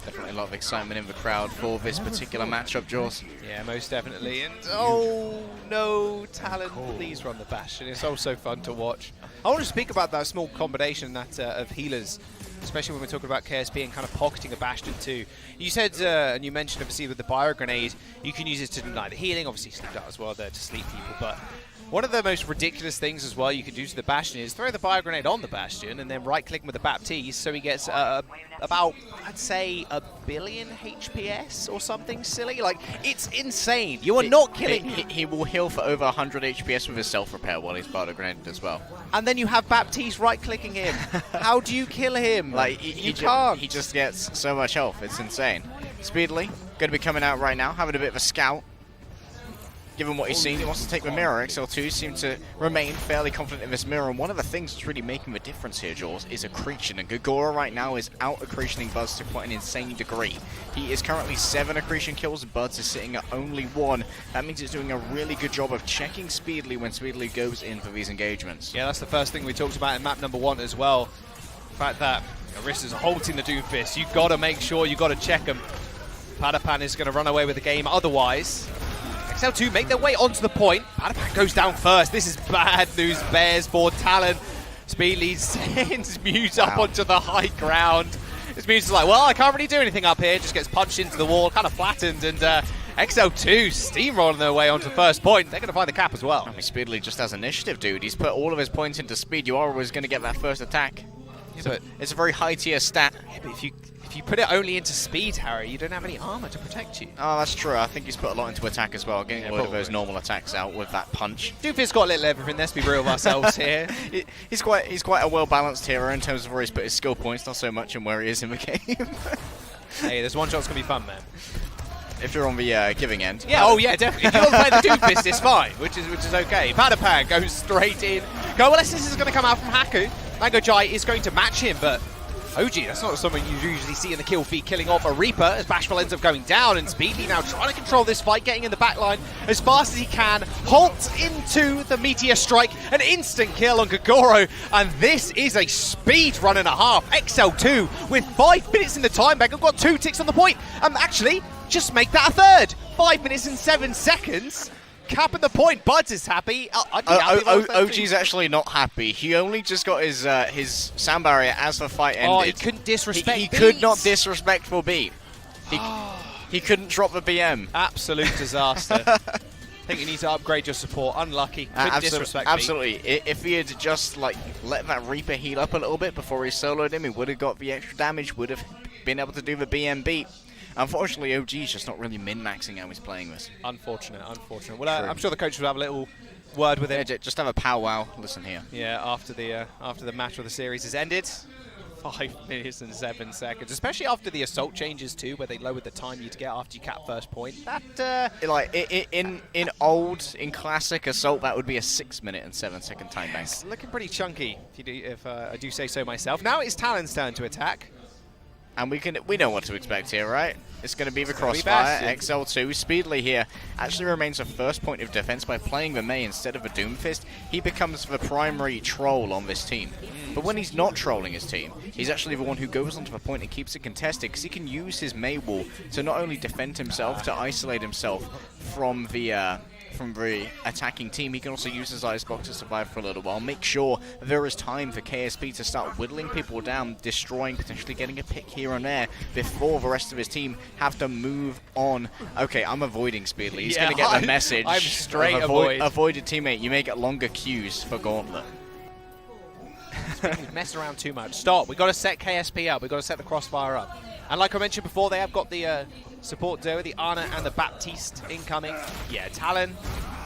Definitely a lot of excitement in the crowd for this particular matchup, Jaws. Yeah, most definitely. And oh no, Talon, please run the Bastion. It's also fun to watch. I want to speak about that small combination that of healers, especially when we're talking about KSP and kind of pocketing a Bastion too. You said, and you mentioned obviously with the Bio Grenade, you can use it to deny the healing, obviously sleep out as well there to sleep people, but one of the most ridiculous things as well you can do to the Bastion is throw the Bio Grenade on the Bastion and then right-click with the Baptiste so he gets about, I'd say, 1 billion HPS or something silly. Like, it's insane. You are not killing him. He will heal for over 100 HPS with his self-repair while he's Bio Grenade as well. And then you have Baptiste right-clicking him. How do you kill him? Like, you can't. He just gets so much health. It's insane. Speedily, going to be coming out right now, having a bit of a scout. Given what he's seen, he wants to take the mirror. XL2 seems to remain fairly confident in this mirror, and one of the things that's really making the difference here, Jaws, is accretion, and Gagora right now is out-accretioning Buzz to quite an insane degree. He is currently 7 accretion kills, Buzz is sitting at only 1. That means he's doing a really good job of checking Speedily when Speedily goes in for these engagements. Yeah, that's the first thing we talked about in map number 1 as well. The fact that Arissa's halting the Doomfist, you've got to make sure you've got to check him. Padapan is going to run away with the game otherwise. XL2 make their way onto the point. Padapan goes down first. This is bad news bears for Talon. Speedly sends Muse up onto the high ground. This Muse is like, well, I can't really do anything up here. Just gets punched into the wall, kind of flattened, and XL2 steamrolling their way onto first point. They're going to find the cap as well. I mean, Speedily just has initiative, dude. He's put all of his points into speed. You are always going to get that first attack. Yeah, so it's a very high tier stat. Yeah, but if you put it only into speed, Harry, you don't have any armor to protect you. Oh, that's true. I think he's put a lot into attack as well, getting a lot of those normal attacks out with that punch. Doofus got a little everything. Let's be real with ourselves here. He's quite a well-balanced hero in terms of where he's put his skill points, not so much in where he is in the game. Hey, this one shot's gonna be fun, man. If you're on the giving end. Yeah, oh yeah, definitely. If you're playing the Doofus, it's fine, which is okay. Padapan goes straight in. This is going to come out from Haku. Mango Jai is going to match him, but OG, that's not something you usually see in the kill feed, killing off a Reaper as Bashful ends up going down, and Speedy now trying to control this fight, getting in the back line as fast as he can, halt into the Meteor Strike, an instant kill on Gagoro, and this is a speed run and a half. XL2 with 5 minutes in the time bank, I've got 2 ticks on the point, actually, just make that a third. 5 minutes and 7 seconds. Capping the point. Buds is happy. I'd be happy. OG's actually not happy. He only just got his sound barrier as the fight ended. Oh, he couldn't disrespect He could not disrespect for beat. He couldn't drop the BM. Absolute disaster. I think you need to upgrade your support. Unlucky. Couldn't disrespect absolutely. If he had just let that Reaper heal up a little bit before he soloed him, he would have got the extra damage, would have been able to do the BM beat. Unfortunately, OG's just not really min-maxing how he's playing this. Unfortunate. Well, I'm sure the coach will have a little word with him. Yeah, just have a powwow. Listen here. Yeah, after the match or the series is ended. 5 minutes and 7 seconds, especially after the assault changes too, where they lowered the time you'd get after you cap first point. That in classic assault, that would be a 6 minute and 7 second time bank. It's looking pretty chunky, if I do say so myself. Now it's Talon's turn to attack. And we know what to expect here, right? It's going to be the crossfire. XL2 Speedily here actually remains the first point of defense by playing the Mei instead of a Doomfist. He becomes the primary troll on this team. But when he's not trolling his team, he's actually the one who goes onto the point and keeps it contested, because he can use his Mei wall to not only defend himself, to isolate himself from the attacking team. He can also use his icebox to survive for a little while, make sure there is time for KSP to start whittling people down, destroying, potentially getting a pick here and there before the rest of his team have to move on. Okay, I'm avoiding Speedily. He's going to get the message. I'm straight avoid a teammate. You may get longer queues for Gauntlet. We've messed around too much. Stop. We've got to set KSP up. We've got to set the crossfire up. And like I mentioned before, they have got the support duo, the Ana and the Baptiste incoming. Yeah, Talon,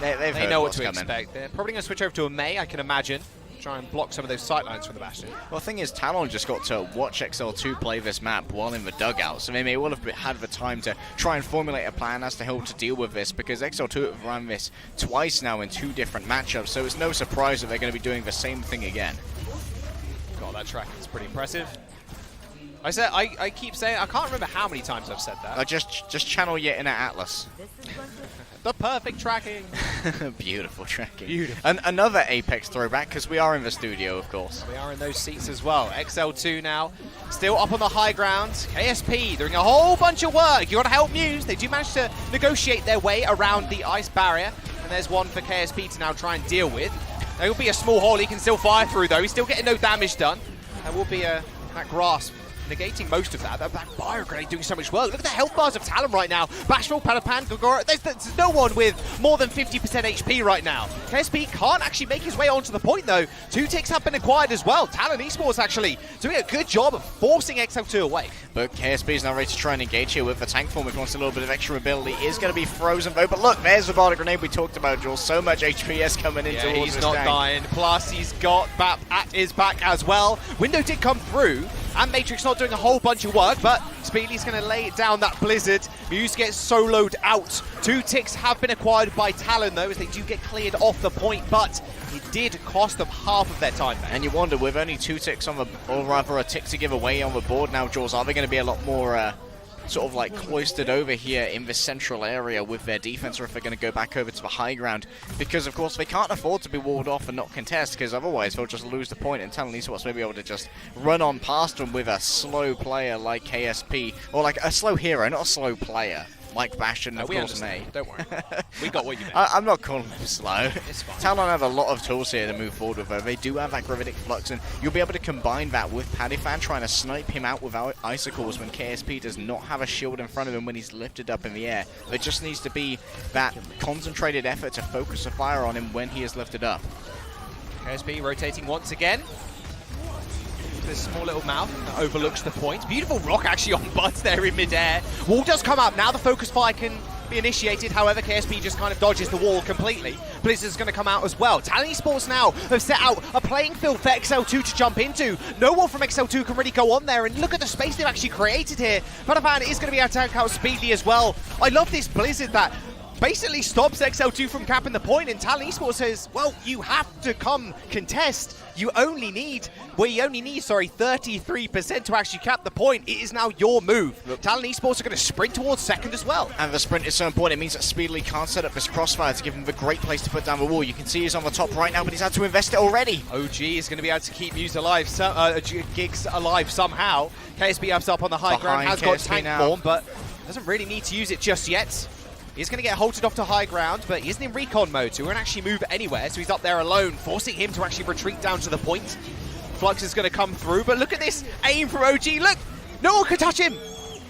they know what to expect. They're probably going to switch over to a Mei, I can imagine. Try and block some of those sightlines from the Bastion. Well, the thing is, Talon just got to watch XL2 play this map while in the dugout, so they may well have had the time to try and formulate a plan as to how to deal with this, because XL2 have run this twice now in 2 different matchups, so it's no surprise that they're going to be doing the same thing again. God, that tracking's pretty impressive. I keep saying, I can't remember how many times I've said that. Just channel your inner Atlas. The perfect tracking. Beautiful tracking. Beautiful. And another Apex throwback, because we are in the studio, of course. We are in those seats as well. XL2 now, still up on the high ground. KSP doing a whole bunch of work. You got to help Muse. They do manage to negotiate their way around the ice barrier. And there's one for KSP to now try and deal with. There will be a small hole he can still fire through, though. He's still getting no damage done. There will be that grasp negating most of that. That fire grenade doing so much work. Look at the health bars of Talon right now. Bashful, Palapan, Gogora. There's no one with more than 50% HP right now. KSP can't actually make his way onto the point, though. 2 ticks have been acquired as well. Talon Esports actually doing a good job of forcing XL2 away. But KSP is now ready to try and engage here with the tank form. If he wants a little bit of extra ability, is going to be frozen though. But look, there's the bardic grenade we talked about, Jules. So much HPS coming into yeah, he's not dying. Plus, he's got BAP at his back as well. Window did come through, and Matrix not doing a whole bunch of work, but Speedly's going to lay down that Blizzard. Muse gets soloed out. 2 ticks have been acquired by Talon, though, as they do get cleared off the point, but it did cost them half of their time back. And you wonder, with only 2 ticks on the, or rather a tick to give away on the board now, Jules, are they going to be a lot more sort of like cloistered over here in the central area with their defense, or if they're going to go back over to the high ground? Because of course they can't afford to be walled off and not contest, because otherwise they'll just lose the point, and Talon Esports may be able to just run on past them with a slow player like KSP, or like a slow hero, not a slow player like Bastion, of course, may. Don't worry. We got what you meant. I'm not calling them slow. It's fine. Talon have a lot of tools here to move forward with, though. They do have that Gravitic Flux, and you'll be able to combine that with Padifan trying to snipe him out without Icicles when KSP does not have a shield in front of him when he's lifted up in the air. There just needs to be that concentrated effort to focus the fire on him when he is lifted up. KSP rotating once again. This small little mouth that overlooks the point. Beautiful rock actually on Buds there in midair. Wall does come up. Now the focus fire can be initiated. However, KSP just kind of dodges the wall completely. Blizzard's going to come out as well. Talon Esports now have set out a playing field for XL2 to jump into. No one from XL2 can really go on there, and look at the space they've actually created here. Padavan is going to be able to take out Speedly as well. I love this Blizzard that basically stops XL2 from capping the point, and Talon Esports says, well, you have to come contest. You only need 33% to actually cap the point. It is now your move. Talon Esports are going to sprint towards second as well. And the sprint is so important. It means that Speedly can't set up this crossfire to give him the great place to put down the wall. You can see he's on the top right now, but he's had to invest it already. OG is going to be able to keep Muse alive, Gigs alive somehow. KSP up on the high ground, has got tank form, but doesn't really need to use it just yet. He's going to get halted off to high ground, but he isn't in recon mode, so he won't actually move anywhere, so he's up there alone, forcing him to actually retreat down to the point. Flux is going to come through, but look at this aim from OG. Look, no one can touch him.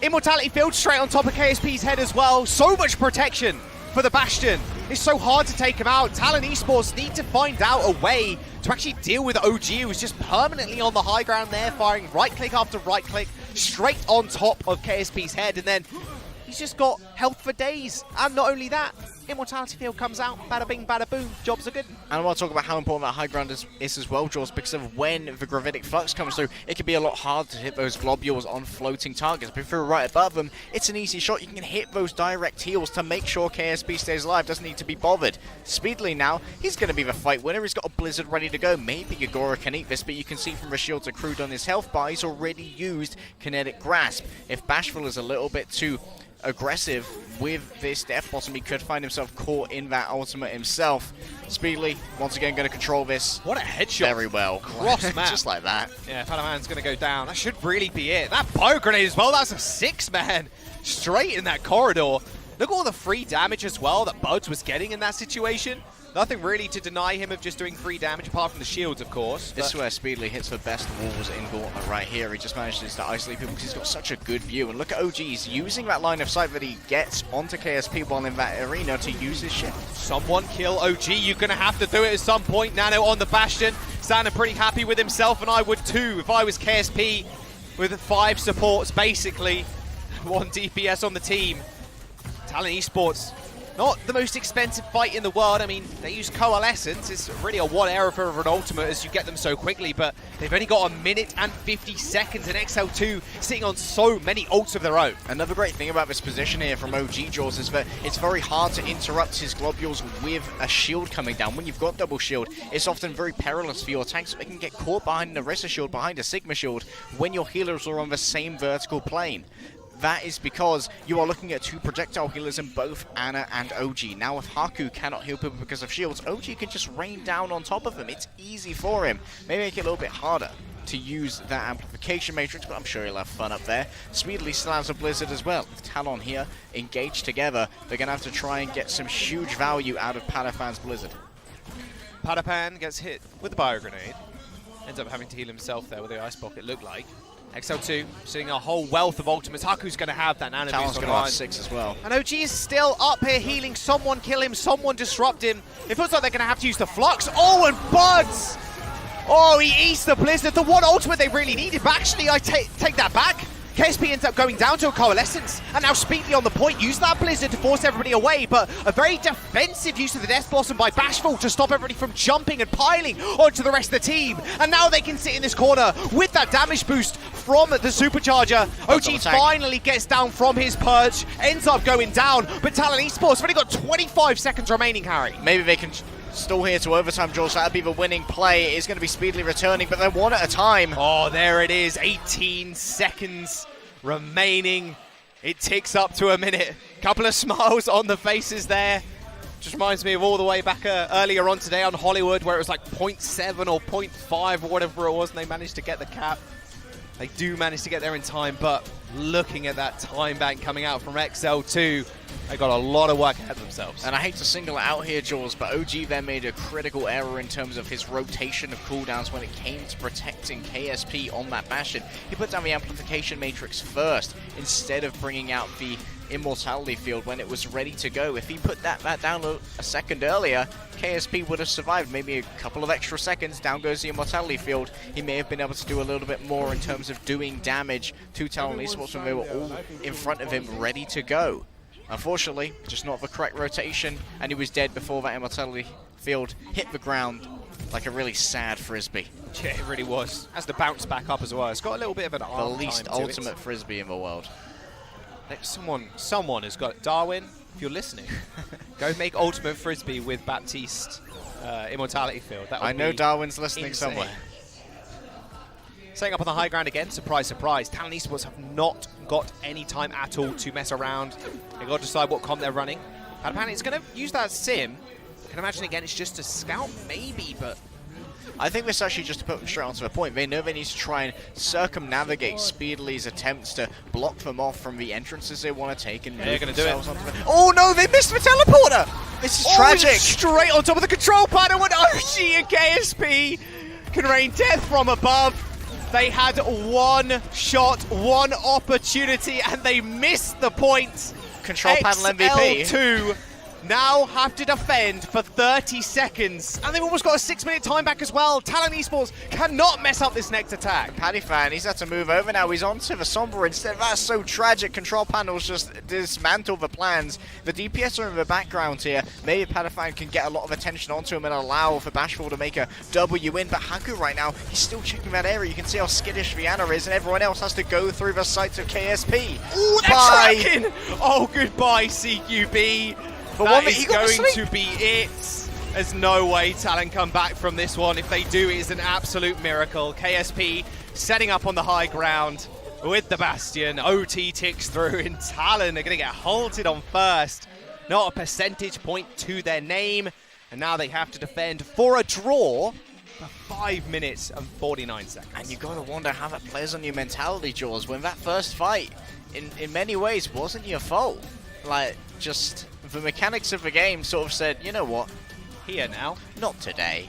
Immortality Field straight on top of KSP's head as well. So much protection for the Bastion. It's so hard to take him out. Talon Esports need to find out a way to actually deal with OG, who's just permanently on the high ground there, firing right click after right click straight on top of KSP's head, and then he's just got health for days. And not only that, Immortality Field comes out, bada bing, bada boom, jobs are good. And I want to talk about how important that high ground is as well, Jules, because of when the Gravitic Flux comes through, it can be a lot harder to hit those globules on floating targets. But if you're right above them, it's an easy shot. You can hit those direct heals to make sure KSP stays alive, doesn't need to be bothered. Speedly now, he's going to be the fight winner. He's got a Blizzard ready to go. Maybe Gogora can eat this, but you can see from the shields accrued on his health bar, he's already used Kinetic Grasp. If Bashful is a little bit too aggressive with this death bottom, he could find himself caught in that ultimate himself. Speedly, once again, going to control this. What a headshot. Very well. Cross map. Just like that. Yeah, Padaman's going to go down. That should really be it. That bio grenade as well, that's a 6-man. Straight in that corridor. Look at all the free damage as well that Buds was getting in that situation. Nothing really to deny him of just doing free damage, apart from the shields, of course. This is where Speedly hits the best walls in Gauntlet right here. He just manages to isolate people because he's got such a good view. And look at OG, he's using that line of sight that he gets onto KSP while in that arena to use his shift. Someone kill OG. You're going to have to do it at some point. Nano on the Bastion. Standing pretty happy with himself, and I would too if I was KSP with 5 supports, basically. 1 DPS on the team. Talon Esports Not the most expensive fight in the world. I mean, they use Coalescence. It's really a one error for an ultimate as you get them so quickly, but they've only got 1 minute and 50 seconds, and XL2 sitting on so many ults of their own. Another great thing about this position here from OG Jaws is that it's very hard to interrupt his globules with a shield coming down. When you've got double shield, it's often very perilous for your tanks. They can get caught behind an Orisa shield, behind a Sigma shield, when your healers are on the same vertical plane. That is because you are looking at two projectile healers in both Ana and OG. Now if Haku cannot heal people because of shields, OG can just rain down on top of them. It's easy for him. Maybe make it a little bit harder to use that amplification matrix, but I'm sure he'll have fun up there. Speedily still has a Blizzard as well. With Talon here engaged together, they're going to have to try and get some huge value out of Padafan's Blizzard. Padapan gets hit with the bio grenade. Ends up having to heal himself there with the ice block, it looked like. XL2 seeing a whole wealth of ultimates. Haku's going to have that nano Talon's boost going to have online. 6 as well. And OG is still up here healing. Someone kill him, someone disrupt him. It feels like they're going to have to use the Flux. Oh, and Buds! Oh, he eats the Blizzard. The one ultimate they really needed. But actually, I take that back. KSP ends up going down to a Coalescence, and now Speedly on the point, use that Blizzard to force everybody away, but a very defensive use of the Death Blossom by Bashful to stop everybody from jumping and piling onto the rest of the team. And now they can sit in this corner with that damage boost from the Supercharger. OG finally gets down from his perch, ends up going down, but Talon Esports have only got 25 seconds remaining, Harry. Maybe they can still here to overtime, George. That'd be the winning play. It's going to be Speedily returning, but they're one at a time. Oh, there it is. 18 seconds remaining. It ticks up to a minute. Couple of smiles on the faces there. Just reminds me of all the way back earlier on today on Hollywood, where it was like 0.7 or 0.5 or whatever it was, and they managed to get the cap. They do manage to get there in time, but looking at that time bank coming out from XL2, they got a lot of work ahead of themselves. And I hate to single it out here, Jules, but OG there made a critical error in terms of his rotation of cooldowns when it came to protecting KSP on that Bastion. He put down the amplification matrix first, instead of bringing out the immortality field when it was ready to go. If he put that down a second earlier, KSP would have survived. Maybe a couple of extra seconds, down goes the immortality field. He may have been able to do a little bit more in terms of doing damage to Talon Esports when they were all in front of him, ready to go. Unfortunately, just not the correct rotation, and he was dead before that immortality field hit the ground like a really sad frisbee. Yeah, it really was. Has to bounce back up as well. It's got a little bit of an arm The least time to ultimate frisbee in the world. Someone has got Darwin, if you're listening, go make ultimate frisbee with Baptiste immortality field. That I know Darwin's listening insane. somewhere. Setting up on the high ground again, surprise, surprise. Talon Esports have not got any time at all to mess around. They've got to decide what comp they're running. Padapan is going to use that sim. I can imagine again it's just a scout, maybe, but I think this actually just to put them straight onto the point. They know they need to try and circumnavigate Speedly's attempts to block them off from the entrances they want to take. And they're going to do it. Oh no, they missed the teleporter! This is tragic! Straight on top of the control pad, and when OG and KSP can rain death from above. They had one shot, one opportunity, and they missed the point. Control panel MVP. XL2 now have to defend for 30 seconds. And they've almost got a 6-minute time back as well. Talon Esports cannot mess up this next attack. Paddyfan, he's had to move over now. He's onto the Sombra instead. That's so tragic. Control panels just dismantle the plans. The DPS are in the background here. Maybe Paddyfan can get a lot of attention onto him and allow for Bashful to make a W in. But Haku right now, he's still checking that area. You can see how skittish Viana is, and everyone else has to go through the sights of KSP. Ooh, they're tracking! Oh, goodbye, CQB. That is going to be it. There's no way Talon come back from this one. If they do, it is an absolute miracle. KSP setting up on the high ground with the Bastion. OT ticks through, and Talon are going to get halted on first. Not a percentage point to their name. And now they have to defend for a draw for 5 minutes and 49 seconds. And you got to wonder how that plays on your mentality, Jaws, when that first fight, in many ways, wasn't your fault. Like, just the mechanics of the game sort of said, you know what? Here now. Not today.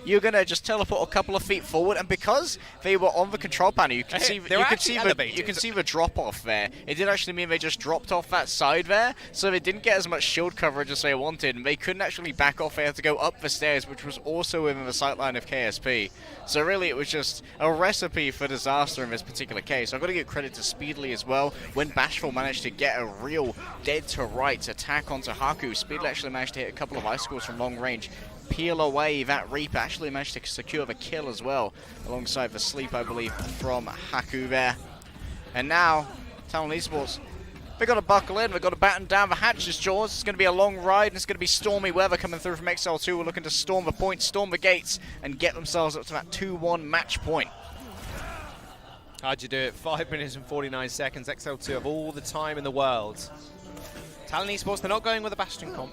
You're gonna just teleport a couple of feet forward, and because they were on the control panel, you can see the drop off there. It did actually mean they just dropped off that side there, so they didn't get as much shield coverage as they wanted, and they couldn't actually back off. They had to go up the stairs, which was also within the sightline of KSP. So really, it was just a recipe for disaster in this particular case. I've got to give credit to Speedly as well. When Bashful managed to get a real dead to right attack onto Haku, Speedly actually managed to hit a couple of icicles from long range, peel away that Reaper, actually managed to secure the kill as well, alongside the sleep, I believe, from Haku there. And now, Talon Esports, they've got to buckle in, they've got to batten down the hatches, Jaws. It's going to be a long ride, and it's going to be stormy weather coming through from XL2. We're looking to storm the point, storm the gates, and get themselves up to that 2-1 match point. How'd you do it? 5 minutes and 49 seconds. XL2 have all the time in the world. Talon Esports, they're not going with a Bastion comp.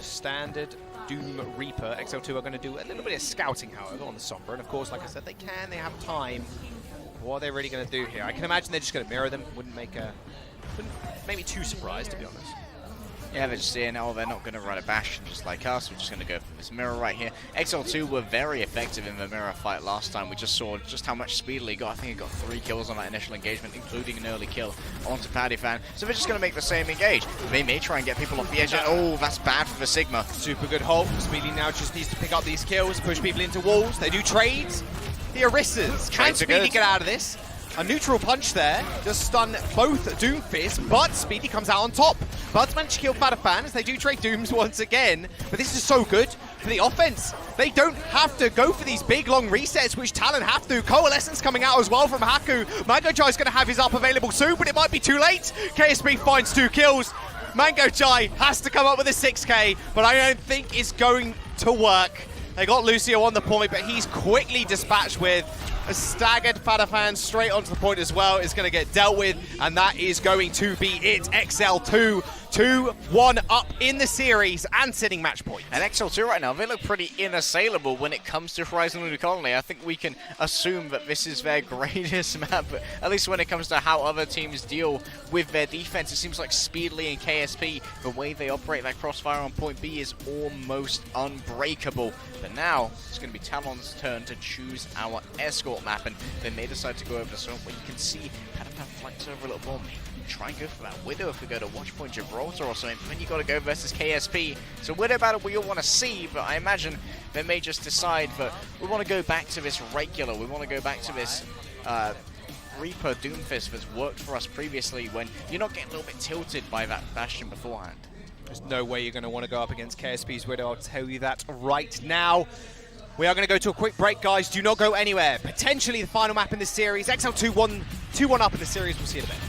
Standard Doom Reaper. XL2 are going to do a little bit of scouting, however, on the Sombra. And of course, like I said, they have time. What are they really going to do here? I can imagine they're just going to mirror them. Wouldn't make me too surprised, to be honest. Yeah, they're just saying, oh, they're not going to run a Bastion just like us. We're just going to go for this mirror right here. XL2 were very effective in the mirror fight last time. We just saw just how much Speedly got. I think he got 3 kills on that initial engagement, including an early kill onto Paddyfan. So they're just going to make the same engage. They may try and get people off the edge. Oh, that's bad for the Sigma. Super good hold. Speedly now just needs to pick up these kills, push people into walls. They do trades. The Orissas. Can Speedy get out of this? A neutral punch there, just stun both Doomfist, but Speedy comes out on top. Bud's managed to kill Paddyfan as they do trade Dooms once again, but this is so good for the offense. They don't have to go for these big, long resets, which Talon have to. Coalescence coming out as well from Haku. Mango Jai's going to have his up available soon, but it might be too late. KSP finds 2 kills. Mango Jai has to come up with a 6k, but I don't think it's going to work. They got Lucio on the point, but he's quickly dispatched with a staggered Paddyfan straight onto the point as well. Is going to get dealt with, and that is going to be it. XL2 2-1 up in the series and sitting match point. And XL2 right now, they look pretty inassailable when it comes to Horizon Lunar Colony. I think we can assume that this is their greatest map, but at least when it comes to how other teams deal with their defense, it seems like Speedly and KSP, the way they operate that crossfire on point B is almost unbreakable. But now, it's going to be Talon's turn to choose our escort map, and they may decide to go over the swamp where you can see Paddyfan flanks over a little ball. Try and go for that Widow if we go to Watchpoint Gibraltar or something, but then you got to go versus KSP. So Widow battle we all want to see, but I imagine they may just decide that we want to go back to this regular, we want to go back to this Reaper Doomfist that's worked for us previously when you're not getting a little bit tilted by that Bastion beforehand. There's no way you're going to want to go up against KSP's Widow, I'll tell you that right now. We are going to go to a quick break, guys. Do not go anywhere. Potentially the final map in this series. XL2 2-1 up in the series. We'll see you in a bit.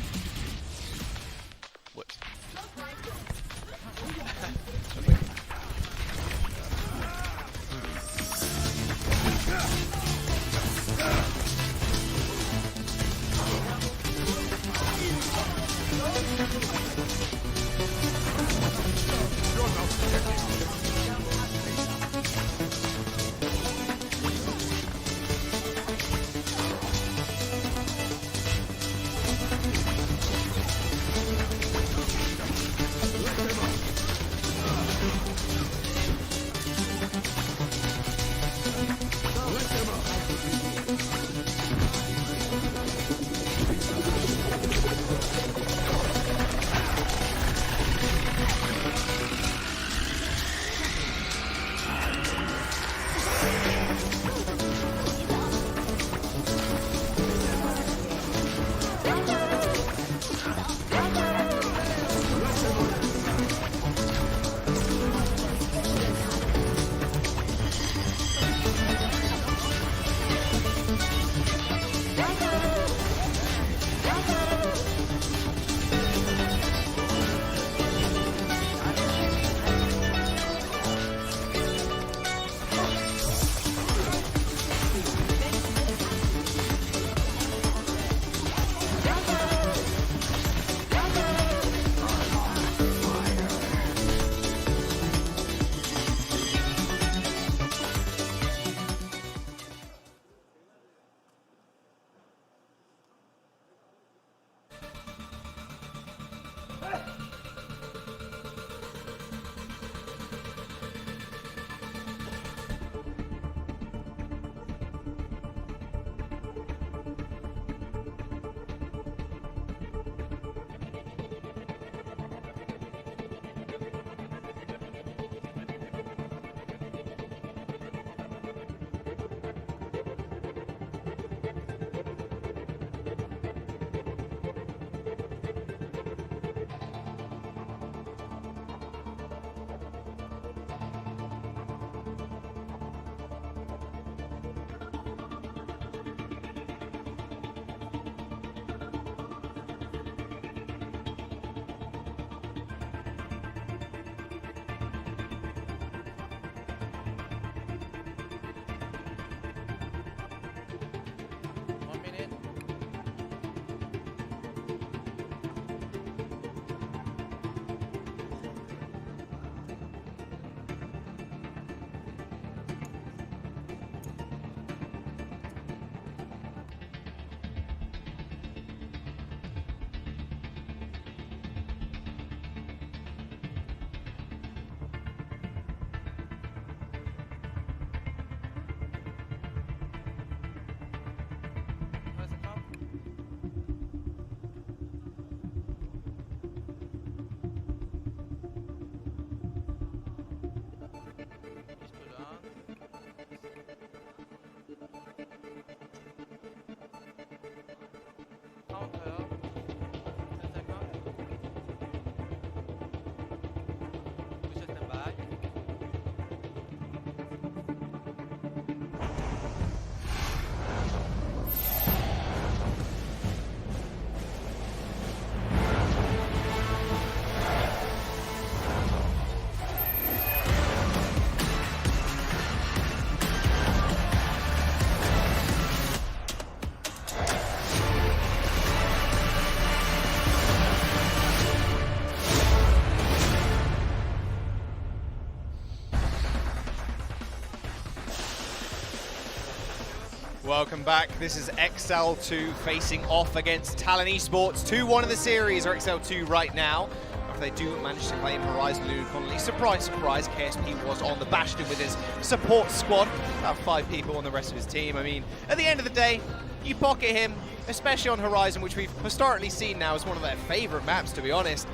welcome back. This is XL2 facing off against Talon Esports. 2-1 in the series, or XL2 right now. After they do manage to claim Horizon Lulu Connolly. Surprise, surprise, KSP was on the Bastion with his support squad. About 5 people on the rest of his team. I mean, at the end of the day, you pocket him, especially on Horizon, which we've historically seen now as one of their favorite maps, to be honest.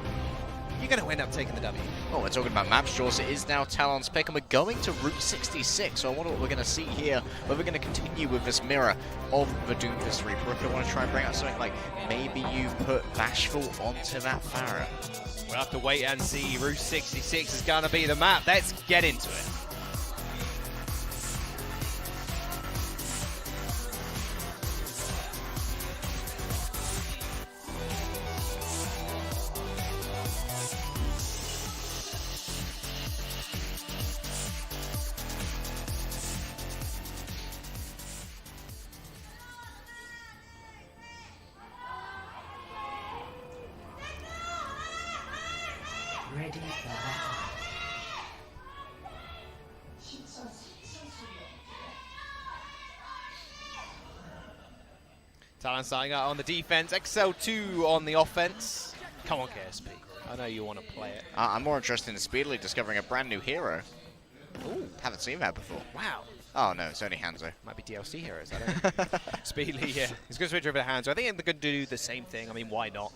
You're going to end up taking the W. Oh, we're talking about map draws. It is now Talon's pick, and we're going to Route 66. So I wonder what we're going to see here. Whether we're going to continue with this mirror of the Doomfist Reaper. If I want to try and bring out something like maybe you put Bashful onto that Pharah. We'll have to wait and see. Route 66 is going to be the map. Let's get into it. Ready for battle. Talon starting out on the defense, XL2 on the offense. Come on, KSP. I know you want to play it. I'm more interested in speedily discovering a brand new hero. Ooh, haven't seen that before. Wow. Oh no, it's only Hanzo. Might be DLC heroes, I don't know. Speedily, yeah. He's going to switch over to Hanzo. I think they're going to do the same thing. I mean, why not?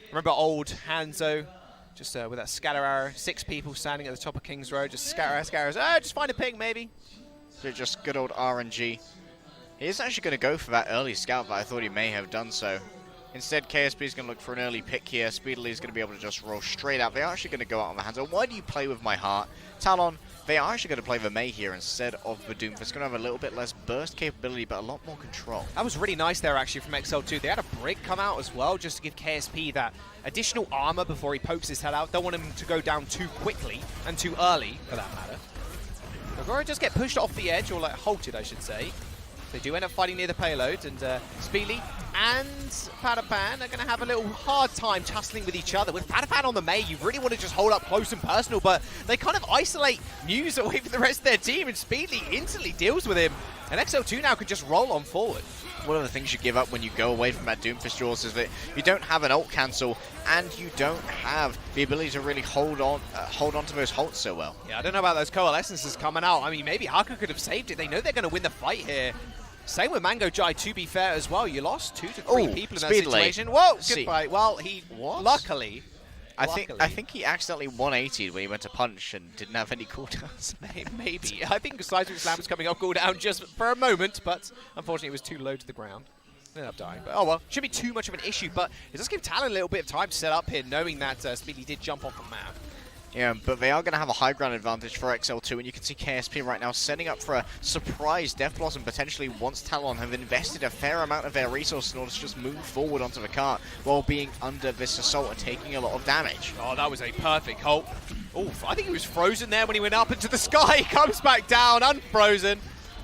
Remember old Hanzo? Just with that scatter arrow, 6 people standing at the top of King's Road, just scatter arrows. Just find a ping, maybe. So just good old RNG. He is actually going to go for that early scout, but I thought he may have done so. Instead, KSP is going to look for an early pick here. Speedily is going to be able to just roll straight out. They are actually going to go out on the hands. Why do you play with my heart? Talon, they are actually going to play the Mei here instead of the Doomfist. It's going to have a little bit less burst capability, but a lot more control. That was really nice there, actually, from XL2. They had a brick come out as well, just to give KSP that additional armor before he pokes his head out. Don't want him to go down too quickly, and too early, for that matter. Agora just get pushed off the edge, or like halted, I should say. They do end up fighting near the payload, and Speedly and Padapan are going to have a little hard time tussling with each other. With Padapan on the Mei, you really want to just hold up close and personal, but they kind of isolate Muse away from the rest of their team, and Speedly instantly deals with him. And XL2 now can just roll on forward. One of the things you give up when you go away from that Doomfist draws is that you don't have an ult cancel, and you don't have the ability to really hold on to those halts so well. Yeah, I don't know about those coalescences coming out. I mean, maybe Haku could have saved it. They know they're going to win the fight here. Same with Mango Jai, to be fair as well. You lost 2 to 3 people in that situation. Whoa, good fight. Well, he luckily. I think he accidentally 180'd when he went to punch and didn't have any cooldowns. Maybe. I think Seismic Slam was coming off cooldown just for a moment, but unfortunately it was too low to the ground. Ended up dying. But oh well, shouldn't be too much of an issue, but it does give Talon a little bit of time to set up here, knowing that Speedy did jump off the map. Yeah, but they are going to have a high ground advantage for XL2, and you can see KSP right now setting up for a surprise Death Blossom potentially once Talon have invested a fair amount of their resources in order to just move forward onto the cart while being under this assault and taking a lot of damage. Oh, that was a perfect ult. Oh, I think he was frozen there when he went up into the sky. He comes back down, unfrozen,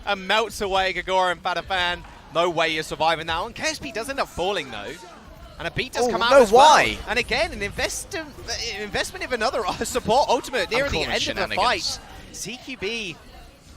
and melts away. Gagora and Fadafan. No way you're surviving that one. KSP does end up falling, though. And a beat does come out as well. Why? And again, an investment of another support ultimate near the end of the fight. CQB,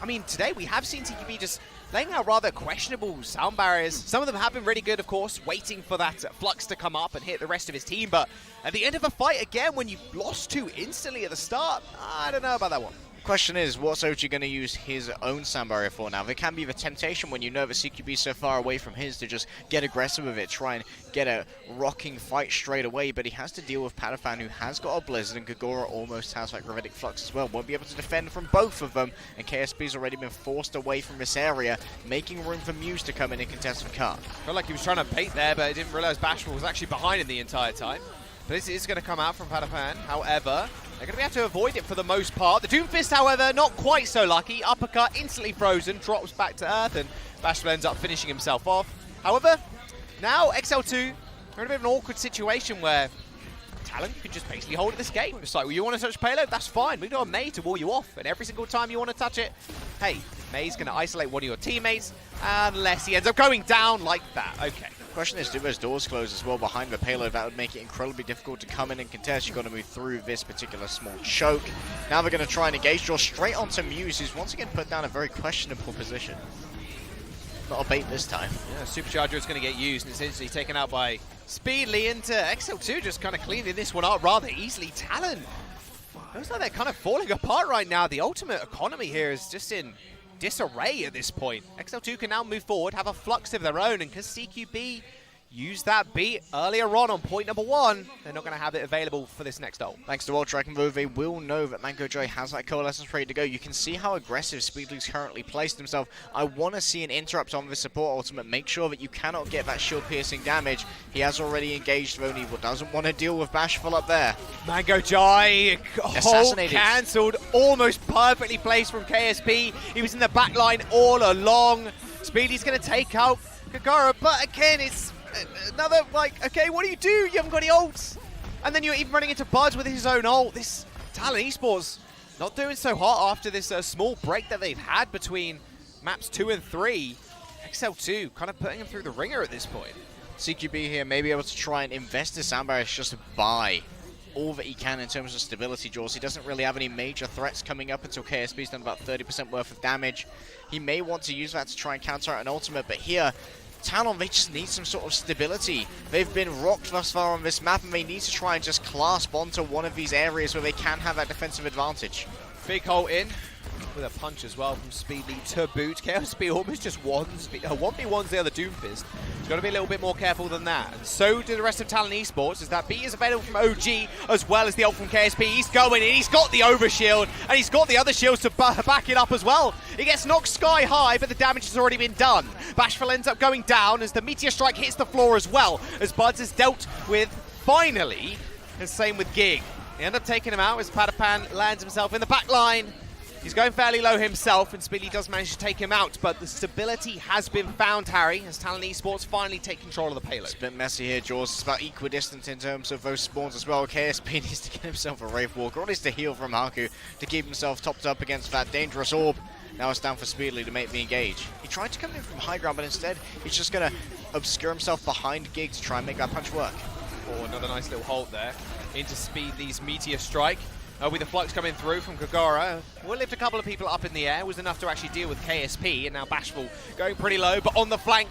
I mean, today we have seen CQB just laying out rather questionable sound barriers. Some of them have been really good, of course, waiting for that Flux to come up and hit the rest of his team. But at the end of a fight, again, when you've lost 2 instantly at the start, I don't know about that one. Question is, what's OG going to use his own sound barrier for now? There can be the temptation when you know that CQB is so far away from his to just get aggressive with it, try and get a rocking fight straight away, but he has to deal with Padafan, who has got a Blizzard, and Gagora almost has that Gravitic Flux as well. Won't be able to defend from both of them, and KSP's already been forced away from this area, making room for Muse to come in and contest the cart. Felt like he was trying to bait there, but I didn't realize Bashful was actually behind him the entire time. But this is going to come out from Padafan. However, they're going to have to avoid it for the most part. The Doomfist, however, not quite so lucky. Uppercut, instantly frozen, drops back to earth, and Bashful ends up finishing himself off. However, now XL2 are in a bit of an awkward situation where Talon can just basically hold at this game. It's like, well, you want to touch payload? That's fine. We've got a Mei to wall you off, and every single time you want to touch it, hey, Mei's going to isolate one of your teammates, unless he ends up going down like that. Okay. Question is, do those doors close as well behind the payload? That would make it incredibly difficult to come in and contest. You've got to move through this particular small choke. Now they're going to try and engage draw straight onto Muse, who's once again put down a very questionable position. Not a bait this time. Yeah, Supercharger is going to get used and it's instantly taken out by Speedly into XL2, just kind of cleaning this one up rather easily. Talon, looks like they're kind of falling apart right now. The ultimate economy here is just in disarray at this point. XL2 can now move forward, have a flux of their own, and because CQB used that beat earlier on point number 1, they're not going to have it available for this next ult. Thanks to Ultra Move, they will know that Mango Joy has that Coalescence ready to go. You can see how aggressive Speedly's currently placed himself. I want to see an interrupt on the support ultimate. Make sure that you cannot get that shield piercing damage. He has already engaged Von Evil, doesn't want to deal with Bashful up there. Mango Joy, Assassinated. cancelled, almost perfectly placed from KSP. He was in the back line all along. Speedy's going to take out Kagura, but again, it's another, like, okay, what do? You haven't got any ults. And then you're even running into Buds with his own ult. This Talon Esports not doing so hot after this small break that they've had between maps 2 and 3. XL2 kind of putting him through the ringer at this point. CQB here may be able to try and invest his sound barriers just to buy all that he can in terms of stability, Jaws. He doesn't really have any major threats coming up until KSP's done about 30% worth of damage. He may want to use that to try and counter out an ultimate, but here, Talon, they just need some sort of stability. They've been rocked thus far on this map, and they need to try and just clasp onto one of these areas where they can have that defensive advantage. Big hole in with a punch as well from Speedly to boot. KSP almost just 1v1s the other Doomfist. He's got to be a little bit more careful than that. And so do the rest of Talon Esports, as that beat is available from OG as well as the ult from KSP. He's going in, he's got the overshield, and he's got the other shields to back it up as well. He gets knocked sky high, but the damage has already been done. Bashful ends up going down as the Meteor Strike hits the floor as well, as Buds is dealt with finally, and same with Gig. They end up taking him out as Padapan lands himself in the back line. He's going fairly low himself, and Speedly does manage to take him out, but the stability has been found, Harry, as Talon Esports finally take control of the payload. It's a bit messy here, Jaws. It's about equidistant in terms of those spawns as well. KSP needs to get himself a Wraith Walker, or needs to heal from Haku to keep himself topped up against that dangerous orb. Now it's down for Speedly to make the engage. He tried to come in from high ground, but instead he's just going to obscure himself behind Gig to try and make that punch work. Oh, another nice little hold there into Speedly's Meteor Strike. With the flux coming through from Kagura, will lift a couple of people up in the air, was enough to actually deal with KSP, and now Bashful going pretty low, but on the flank,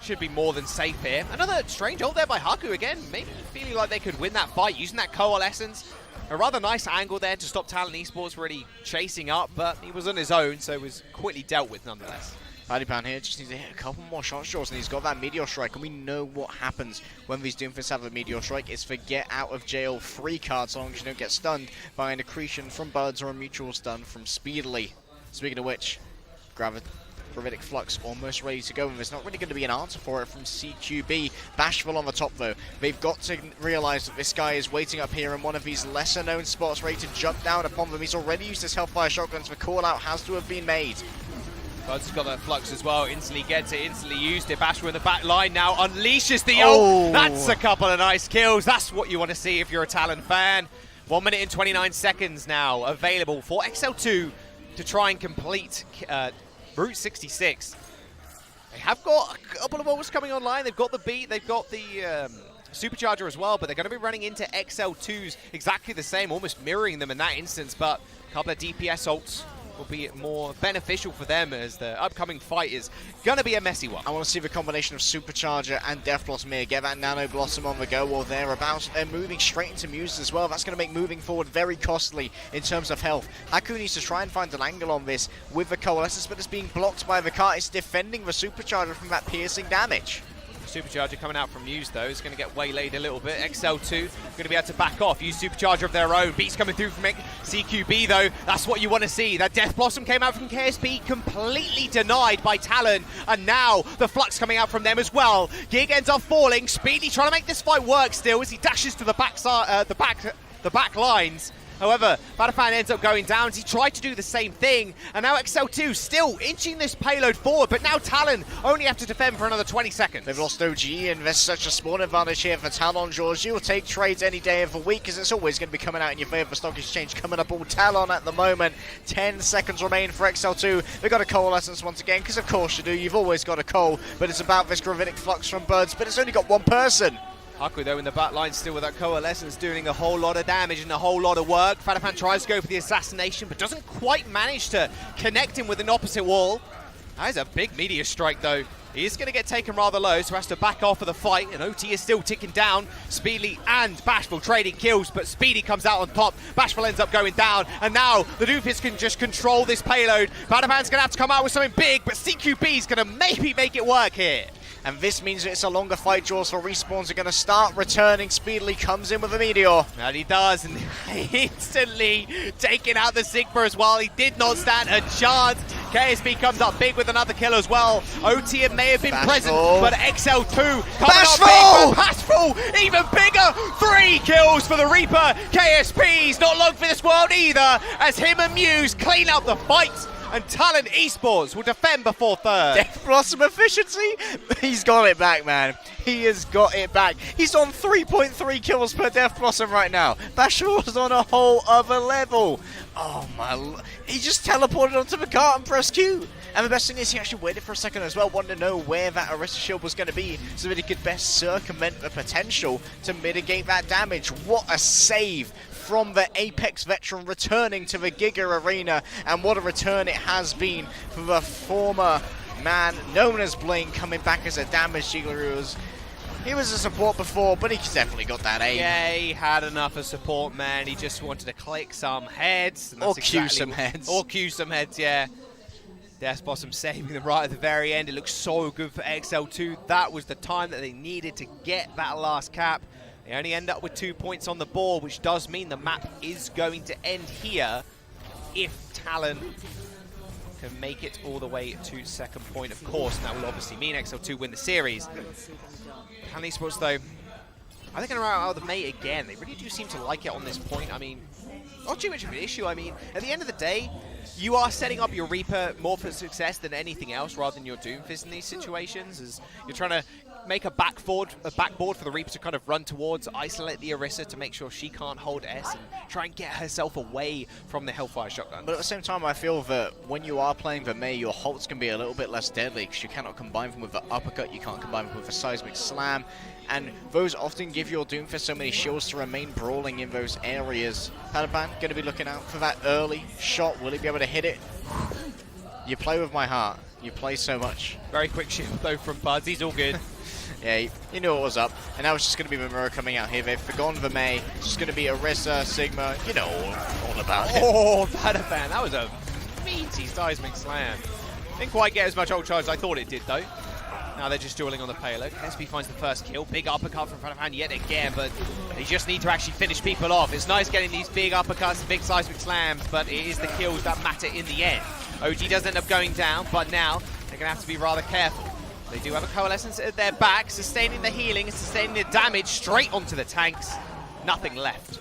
should be more than safe here. Another strange ult there by Haku again, maybe feeling like they could win that fight using that Coalescence. A rather nice angle there to stop Talon Esports really chasing up, but he was on his own, so was quickly dealt with nonetheless. Padapan here just needs to hit a couple more shots, Jaws, and he's got that Meteor Strike, and we know what happens when these Doomfists have a Meteor Strike. It's for get out of jail free card, so long as you don't get stunned by an accretion from Buds or a mutual stun from Speedly. Speaking of which, Gravitic Flux almost ready to go, and there's not really going to be an answer for it from CQB. Bashful on the top though. They've got to realise that this guy is waiting up here in one of these lesser known spots, ready to jump down upon them. He's already used his Hellfire Shotguns, the call out has to have been made. Buds has got that flux as well, instantly gets it, instantly used it. Bashful in the back line now unleashes the ult. That's a couple of nice kills. That's what you want to see if you're a Talon fan. 1 minute and 29 seconds now available for XL2 to try and complete Route 66. They have got a couple of ults coming online. They've got the beat, they've got the Supercharger as well, but they're going to be running into XL2s exactly the same, almost mirroring them in that instance, but a couple of DPS ults will be more beneficial for them, as the upcoming fight is going to be a messy one. I want to see the combination of Supercharger and Death Blossom here. Get that Nano Blossom on the go or thereabouts. They're moving straight into Muse as well. That's going to make moving forward very costly in terms of health. Haku needs to try and find an angle on this with the Coalescence, but it's being blocked by the car. It's defending the Supercharger from that piercing damage. Supercharger coming out from Muse though is going to get waylaid a little bit. XL2 going to be able to back off, use Supercharger of their own. Beats coming through from CQB though, that's what you want to see. That Death Blossom came out from KSP, completely denied by Talon, and now the flux coming out from them as well. Gig ends up falling, Speedy trying to make this fight work still as he dashes to the back lines. However, Padapan ends up going down as he tried to do the same thing, and now XL2 still inching this payload forward, but now Talon only have to defend for another 20 seconds. They've lost OG, and there's such a spawn advantage here for Talon, George. You'll take trades any day of the week, because it's always going to be coming out in your favour. Stock exchange coming up all Talon at the moment. 10 seconds remain for XL2. They've got a Coalescence once again, because of course you do. You've always got a Coal, but it's about this Gravitic Flux from Buds, but it's only got one person. Haku though in the back line still with that Coalescence doing a whole lot of damage and a whole lot of work. Padapan tries to go for the assassination but doesn't quite manage to connect him with an opposite wall. That is a big meteor strike, though. He is going to get taken rather low, so has to back off of the fight, and OT is still ticking down. Speedly and Bashful trading kills, but Speedy comes out on top. Bashful ends up going down, and now the Doofus can just control this payload. Badapan's going to have to come out with something big, but CQB is going to maybe make it work here. And this means that it's a longer fight, Jaws, for respawns are going to start returning. Speedily comes in with a meteor. And he does, and instantly taking out the Sigma as well. He did not stand a chance. KSP comes up big with another kill as well. OT may have been present, but XL2 coming up big for Bashful. Even bigger, 3 kills for the Reaper. KSP's not long for this world either, as him and Muse clean up the fight. And Talon Esports will defend before third. Death Blossom efficiency? He's got it back, man. He has got it back. He's on 3.3 kills per Death Blossom right now. Bashful's on a whole other level. Oh my, he just teleported onto the cart and pressed Q. And the best thing is he actually waited for a second as well, wanted to know where that Arista shield was going to be so that he could best circumvent the potential to mitigate that damage. What a save from the Apex veteran returning to the Giga Arena, and what a return it has been for the former man known as Bling, coming back as a damage dealer. He was a support before, but he's definitely got that aim. Yeah, he had enough of support, man. He just wanted to click some heads. Or cue some heads. Or cue some heads, yeah. Death Blossom saving them right at the very end. It looks so good for XL2. That was the time that they needed to get that last cap. They only end up with 2 points on the board, which does mean the map is going to end here if Talon can make it all the way to second point, of course. And that will obviously mean XL2 win the series. Talon Esports, though, are they going to run out of the mate again? They really do seem to like it on this point. I mean, not too much of an issue. I mean, at the end of the day, you are setting up your Reaper more for success than anything else rather than your Doomfist in these situations, as you're trying to make a backboard for the Reaper to kind of run towards, isolate the Orisa to make sure she can't hold S and try and get herself away from the Hellfire Shotgun. But at the same time, I feel that when you are playing the Mei, your halts can be a little bit less deadly because you cannot combine them with the uppercut, you can't combine them with a seismic slam, and those often give your Doomfist so many shields to remain brawling in those areas. Padapan going to be looking out for that early shot. Will he be able to hit it? You play with my heart. You play so much. Very quick shield though from Buds. He's all good. Yeah, he knew what was up. And now it's just going to be Mimura coming out here. They've forgotten the Mei. It's just going to be Orisa, Sigma. You know all about it. Oh, Padapan. That was a meaty seismic slam. Didn't quite get as much ult charge as I thought it did though. Now they're just dueling on the payload. SB finds the first kill. Big uppercut from Padapan yet again, but they just need to actually finish people off. It's nice getting these big uppercuts and big seismic slams, but it is the kills that matter in the end. OG does end up going down, but now they're going to have to be rather careful. They do have a Coalescence at their back, sustaining the healing and sustaining the damage straight onto the tanks. Nothing left.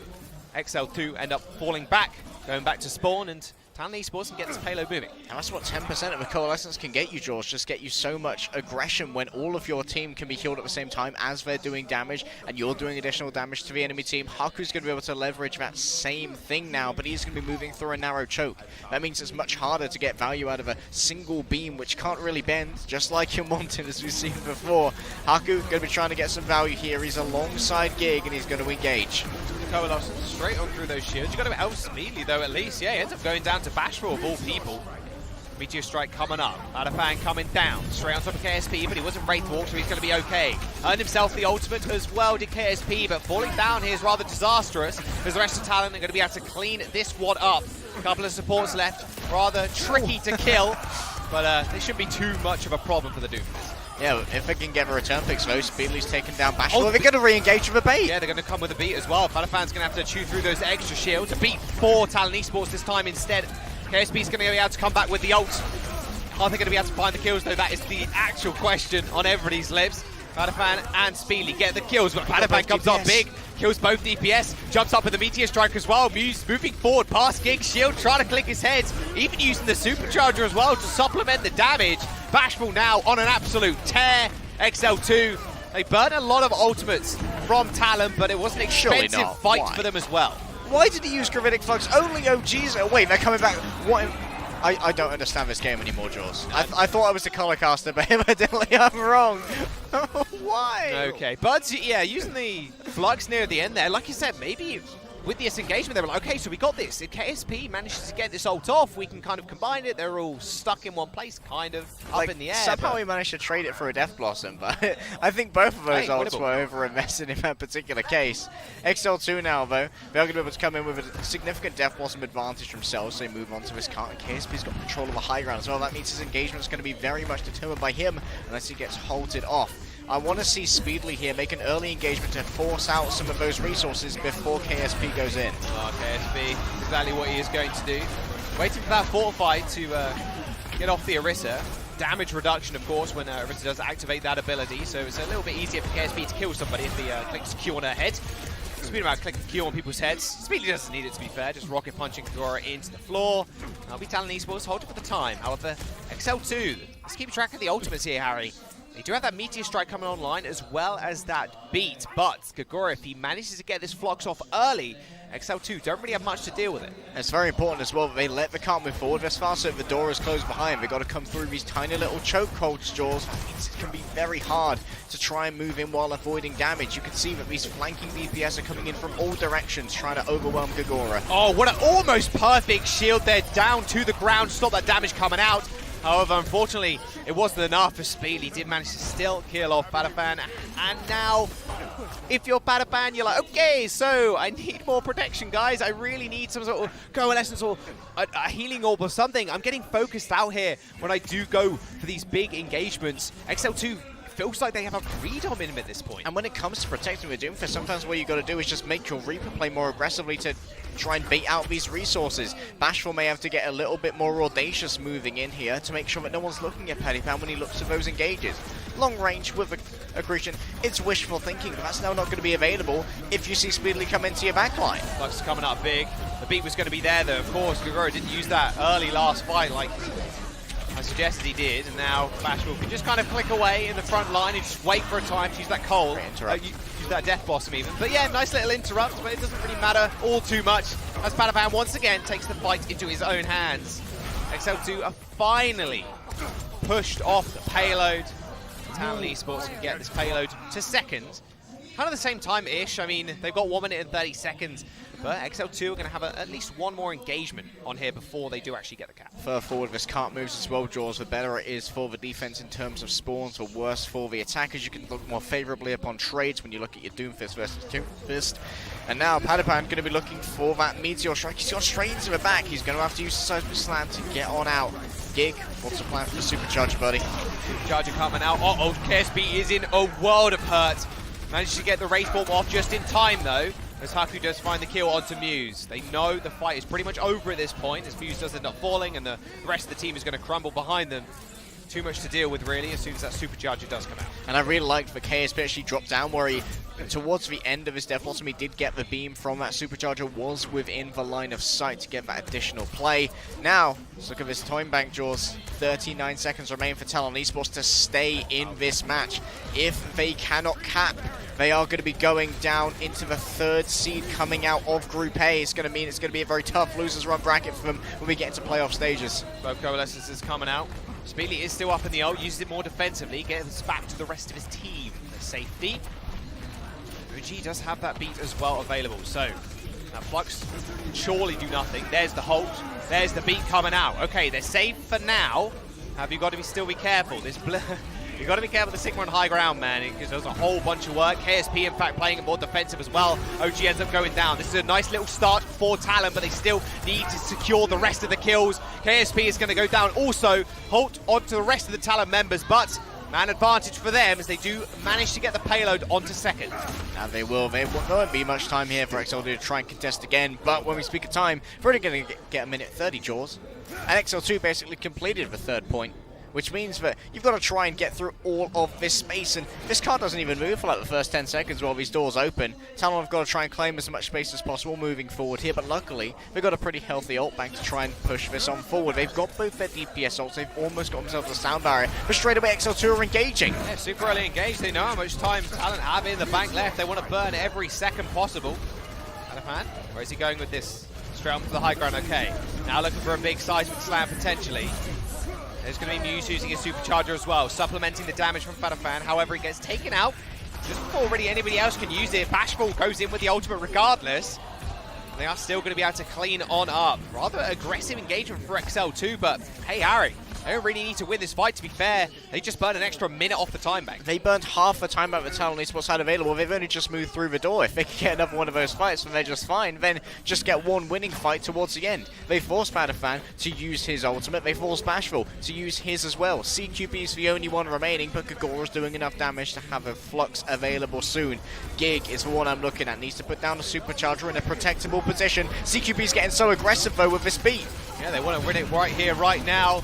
XL2 end up falling back, going back to spawn, and Talon Esports can get this payload moving. And that's what 10% of a Coalescence can get you, George. Just get you so much aggression when all of your team can be healed at the same time as they're doing damage, and you're doing additional damage to the enemy team. Haku's going to be able to leverage that same thing now, but he's going to be moving through a narrow choke. That means it's much harder to get value out of a single beam, which can't really bend, just like in Mountain, as we've seen before. Haku going to be trying to get some value here. He's alongside Gig, and he's going to engage. Coalescence straight on through those shields. You got to help Speedly though, at least. Yeah, he ends up going down to Bashful of all people. Meteor Strike coming up. Adafang coming down. Straight on top of KSP, but he wasn't Wraith Walk, so he's going to be okay. Earned himself the ultimate as well, did KSP, but falling down here is rather disastrous, as the rest of Talon are going to be able to clean this one up. A couple of supports left. Rather tricky to kill, but they shouldn't be too much of a problem for the Doomfist. Yeah, if they can get a return picks though, Speedly's taken down Bashful. They're going to re-engage with a bait. Yeah, they're going to come with a beat as well. Padafan's going to have to chew through those extra shields. A beat for Talon Esports this time instead. KSP's going to be able to come back with the ult. Are they going to be able to find the kills though? That is the actual question on everybody's lips. Padafan and Speedly get the kills, but Padafan comes up big, kills both DPS, jumps up with the Meteor Strike as well. Muse moving forward past Gig's shield, trying to click his heads, even using the Supercharger as well to supplement the damage. Bashful now on an absolute tear. XL2, they burn a lot of ultimates from Talon, but it was an expensive fight for them as well. Why did he use Gravitic Flux? Only OGs. Oh, wait, they're coming back. What? I don't understand this game anymore, Jaws. I thought I was the color caster, but evidently I'm wrong. Why? Okay, Buds, yeah, using the Flux near the end there. Like you said, maybe with this engagement, they were like, okay, so we got this. If KSP manages to get this ult off, we can kind of combine it. They're all stuck in one place, kind of up in the air. Somehow we managed to trade it for a Death Blossom, but I think both of those ults were over-invested in that particular case. XL2 now, though, they're going to be able to come in with a significant Death Blossom advantage themselves, so they move on to his cart. KSP's got control of the high ground as well. That means his engagement is going to be very much determined by him, unless he gets halted off. I want to see Speedly here make an early engagement to force out some of those resources before KSP goes in. Oh, KSP, exactly what he is going to do. Waiting for that Fortify to get off the Orisa. Damage reduction, of course, when Orisa does activate that ability, so it's a little bit easier for KSP to kill somebody if he clicks Q on her head. Speedly about clicking Q on people's heads. Speedly doesn't need it, to be fair, just rocket punching Kagura into the floor. I'll be Talon Esports, hold it for the time. However, XL2, let's keep track of the ultimates here, Harry. They do have that Meteor Strike coming online as well as that beat, but Kagura, if he manages to get this Flux off early, XL2 don't really have much to deal with it. It's very important as well that they let the cart move forward this far, so if the door is closed behind, they've got to come through these tiny little chokeholds, Jaws. That means it can be very hard to try and move in while avoiding damage. You can see that these flanking DPS are coming in from all directions, trying to overwhelm Kagura. Oh, what an almost perfect shield there, down to the ground, stop that damage coming out. However, unfortunately, it wasn't enough for Speed. He did manage to still kill off Pataphan. And now, if you're Pataphan, you're like, okay, so I need more protection, guys. I really need some sort of coalescence or a healing orb or something. I'm getting focused out here when I do go for these big engagements. XL2 feels like they have a read on him at this point. And when it comes to protecting the Doomfist, sometimes what you got to do is just make your Reaper play more aggressively to try and bait out these resources. Bashful may have to get a little bit more audacious moving in here to make sure that no one's looking at Pettypan when he looks at those engages. Long range with aggression, it's wishful thinking, but that's now not going to be available if you see Speedly come into your backline. Flux is coming up big. The beat was going to be there though, of course. Kagura didn't use that early last fight like I suggested he did, and now Bashful can just kind of click away in the front line and just wait for a time to use that coal. Use that Death Blossom even. But yeah, nice little interrupt, but it doesn't really matter all too much as Pataphan once again takes the fight into his own hands. XL2 are finally pushed off the payload. Talon Esports can get this payload to second. Kind of the same time-ish. I mean, they've got 1 minute and 30 seconds. But XL2 are going to have at least one more engagement on here before they do actually get the cap. Further forward, this cart moves as well, Jaws. The better it is for the defense in terms of spawns, the worse for the attackers. You can look more favorably upon trades when you look at your Doomfist versus Doomfist. And now Pataphan going to be looking for that Meteor Strike. He's got straight into the back. He's going to have to use the Seismic Slam to get on out. Gig, what's the plan for the Supercharger, buddy? Supercharger coming out. Uh-oh, KSP is in a world of hurt. Managed to get the Wraith Form off just in time, though, as Haku does find the kill onto Muse. They know the fight is pretty much over at this point, as Muse does end up falling, and the rest of the team is going to crumble behind them. Too much to deal with, really, as soon as that Supercharger does come out. And I really liked the KSP actually dropped down where he, towards the end of his Death Blossom, he did get the beam from that Supercharger, was within the line of sight to get that additional play. Now, let's look at this time bank, Jaws. 39 seconds remain for Talon Esports to stay in this match. If they cannot cap, they are going to be going down into the 3rd seed coming out of Group A. It's going to mean it's going to be a very tough losers run bracket for them when we get into playoff stages. Both Coalescences coming out. Speedly is still up in the ult, uses it more defensively, gets back to the rest of his team for safety. Uji does have that beat as well available, so now Flux can surely do nothing. There's the hold, there's the beat coming out. Okay, they're safe for now. Have you got to still be careful? This you got to be careful with the Sigma on high ground, man, because there's a whole bunch of work. KSP, in fact, playing it more defensive as well. OG ends up going down. This is a nice little start for Talon, but they still need to secure the rest of the kills. KSP is going to go down. Also, halt onto the rest of the Talon members, but man advantage for them as they do manage to get the payload onto second. Now they will. There won't be much time here for XL2 to try and contest again, but when we speak of time, we're only going to get a minute 30, Jaws. And XL2 basically completed the 3rd point, which means that you've got to try and get through all of this space, and this car doesn't even move for like the first 10 seconds while these doors open. Talon have got to try and claim as much space as possible moving forward here, but luckily they've got a pretty healthy ult bank to try and push this on forward. They've got both their DPS ults, they've almost got themselves a sound barrier, but straight away XL2 are engaging. Yeah, super early engaged. They know how much time Talon have in the bank left. They want to burn every second possible. Pataphan, where is he going with this? Straight on to the high ground, okay. Now looking for a big seismic slam potentially. There's going to be Muse using his Supercharger as well, supplementing the damage from Pataphan. However, it gets taken out just before really anybody else can use it. Bashful goes in with the ultimate regardless. They are still going to be able to clean on up. Rather aggressive engagement for XL2, but hey, Harry, they don't really need to win this fight, to be fair. They just burned an extra minute off the time bank. They burned half the time bank the Talon Esports had available. They've only just moved through the door. If they can get another one of those fights, then they're just fine. Then just get one winning fight towards the end. They forced Padafan to use his ultimate. They forced Bashful to use his as well. CQB is the only one remaining, but Kagora's doing enough damage to have a Flux available soon. Gig is the one I'm looking at. Needs to put down a Supercharger in a protectable position. CQB's getting so aggressive, though, with his beat. Yeah, they want to win it right here, right now.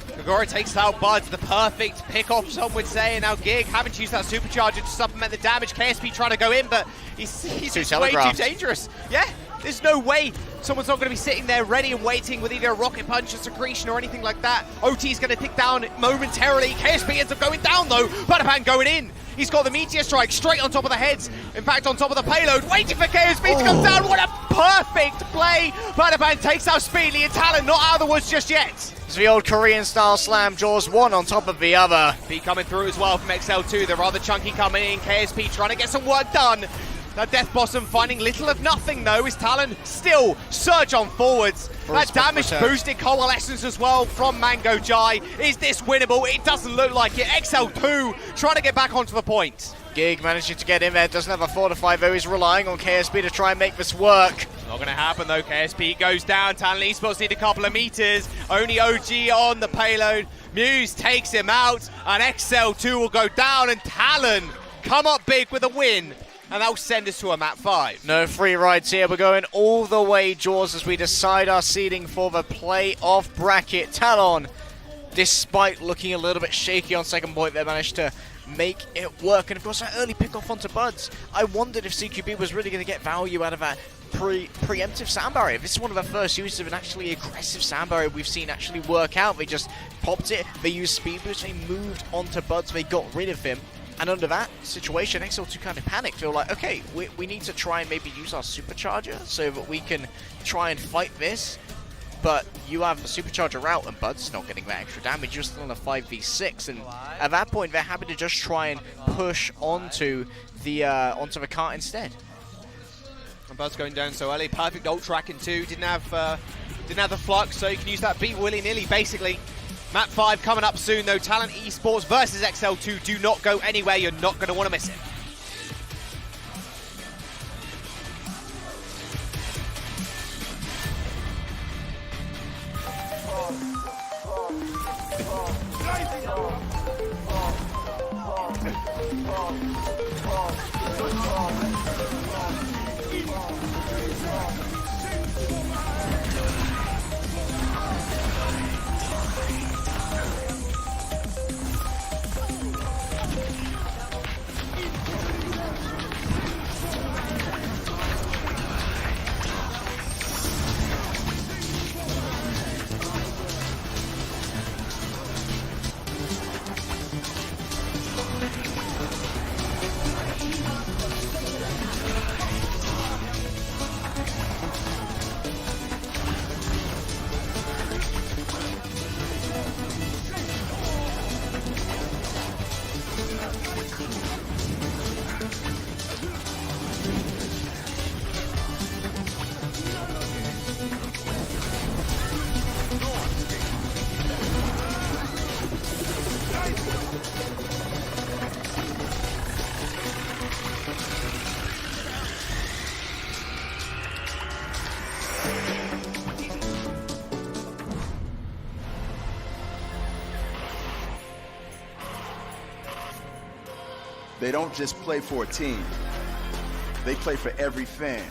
Kagura takes out Buds, the perfect pick-off, some would say, and now Gig having to use that Supercharger to supplement the damage. KSP trying to go in, but he's just way too dangerous. Yeah, there's no way someone's not going to be sitting there ready and waiting with either a Rocket Punch, a Secretion, or anything like that. OT's going to tick down momentarily. KSP ends up going down, though. Badapan going in. He's got the Meteor Strike straight on top of the heads. In fact, on top of the payload, waiting for KSP to come down. What a perfect play. Badapan takes out Speedly and Talon, not out of the woods just yet. It's the old Korean-style slam, jaws one on top of the other. B coming through as well from XL2. They're rather chunky coming in. KSP trying to get some work done. That Death Blossom finding little of nothing, though, is Talon still surge on forwards. That damage boosted Coalescence as well from Mango Jai. Is this winnable? It doesn't look like it. XL2 trying to get back onto the point. Gig managing to get in there, doesn't have a fortify, though. He's relying on KSP to try and make this work. Not going to happen, though. KSP goes down. Talon Esports need a couple of meters. Only OG on the payload. Muse takes him out, and XL2 will go down, and Talon come up big with a win. And that'll send us to a map 5. No free rides here. We're going all the way, Jaws, as we decide our seeding for the playoff bracket. Talon, despite looking a little bit shaky on second point, they managed to make it work. And of course, that early pick off onto Buds. I wondered if CQB was really going to get value out of that preemptive sound barrier. This is one of the first uses of an actually aggressive sound barrier we've seen actually work out. They just popped it, they used speed boost, they moved onto Buds, they got rid of him. And under that situation, XL2 kind of panicked. Feel like, okay, we need to try and maybe use our Supercharger so that we can try and fight this. But you have the Supercharger out and Bud's not getting that extra damage. You're still on a 5v6. And at that point, they're happy to just try and push onto the cart instead. And Bud's going down so early. Perfect ult tracking too. Didn't have the flux, so you can use that beat willy-nilly, basically. Map 5 coming up soon, though. Talon Esports versus XL2. Do not go anywhere. You're not going to want to miss it. They don't just play for a team. They play for every fan,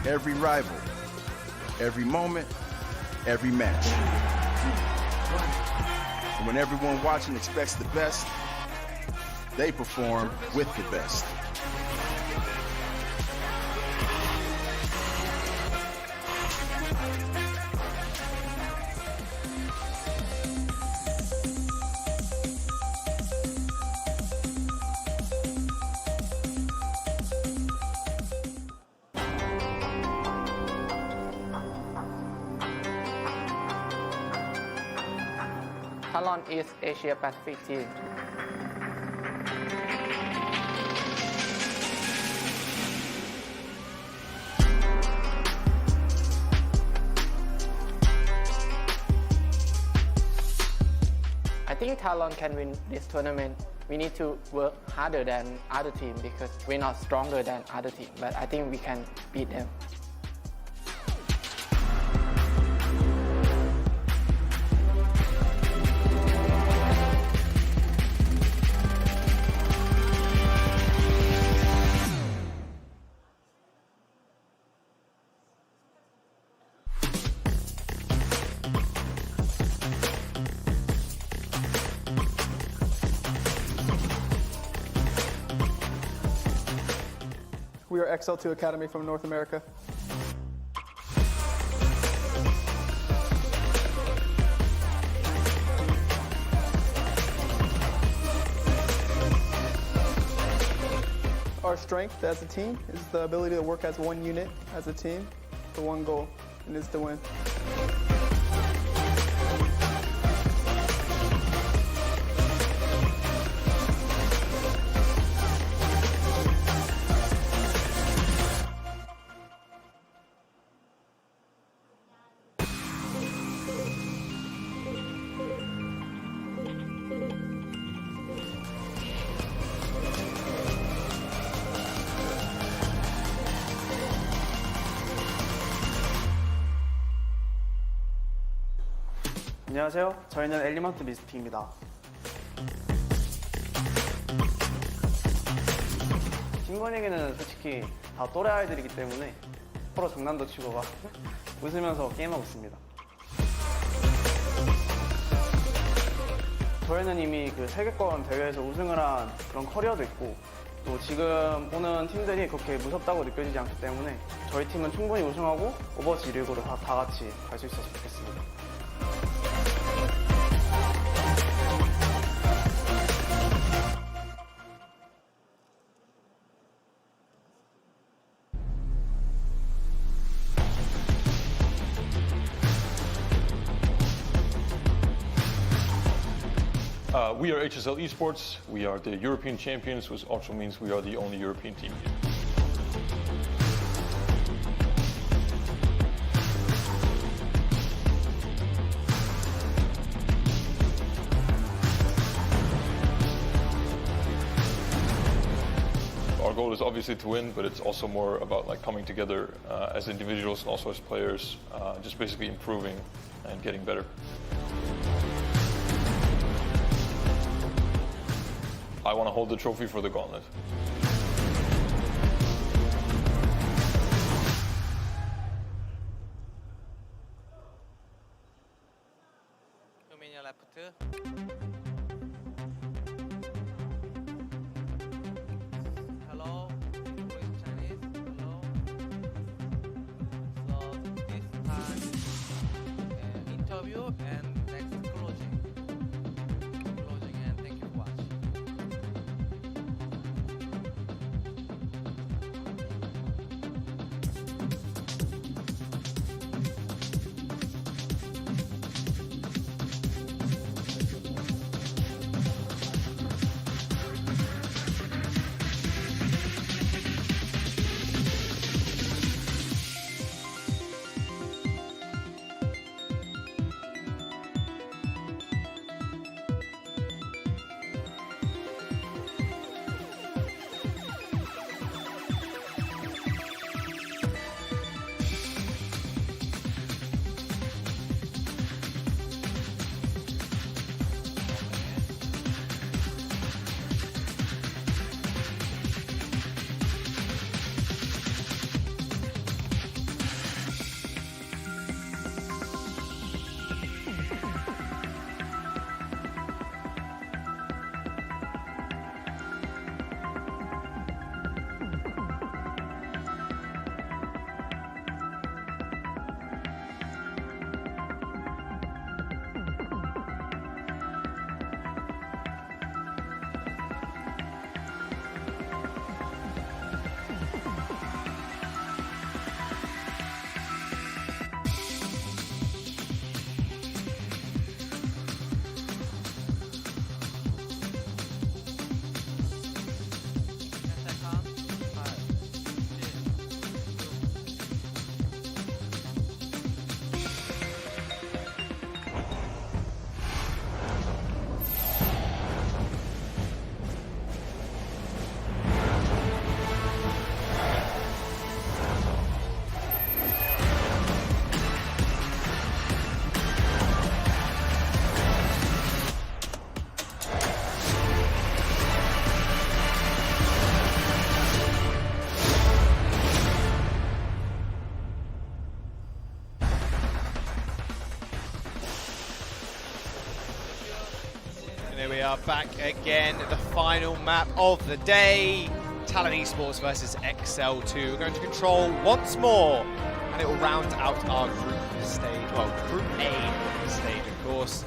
every rival, every moment, every match. And when everyone watching expects the best, they perform with the best. Talon is Asia Pacific team. think Talon can win this tournament. We need to work harder than other team because we're not stronger than other team. But I think we can beat them. We are XL2 Academy from North America. Our strength as a team is the ability to work as one unit, as a team, for one goal, and is to win. 안녕하세요. 저희는 엘리먼트 미스틱입니다. 친구에게는 솔직히 다 또래 아이들이기 때문에 서로 장난도 치고 막 웃으면서 게임하고 있습니다. 저희는 이미 그 세계권 대회에서 우승을 한 그런 커리어도 있고 또 지금 보는 팀들이 그렇게 무섭다고 느껴지지 않기 때문에 저희 팀은 충분히 우승하고 오버워치 1위로 다 같이 갈 수 있었으면 좋겠습니다. We are XL Esports. We are the European champions, which also means we are the only European team here. Our goal is obviously to win, but it's also more about like coming together as individuals and also as players, just basically improving and getting better. I want to hold the trophy for the Gauntlet. Hello, Chinese. Hello. So this time interview and next closing. And thank you for watching. we are back again. The final map of the day. Talon Esports versus XL2. We're going to control once more, and it will round out our group stage. Well, Group A stage, of course.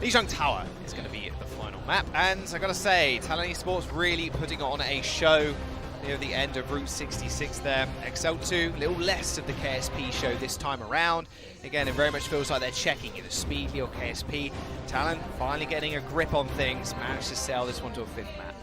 Lijiang Tower is going to be the final map, and I got to say, Talon Esports really putting on a show near the end of Route 66 there. XL2, a little less of the KSP show this time around. Again, it very much feels like they're checking either Speedly or KSP. Talon finally getting a grip on things, managed to sail this one to a 5th map.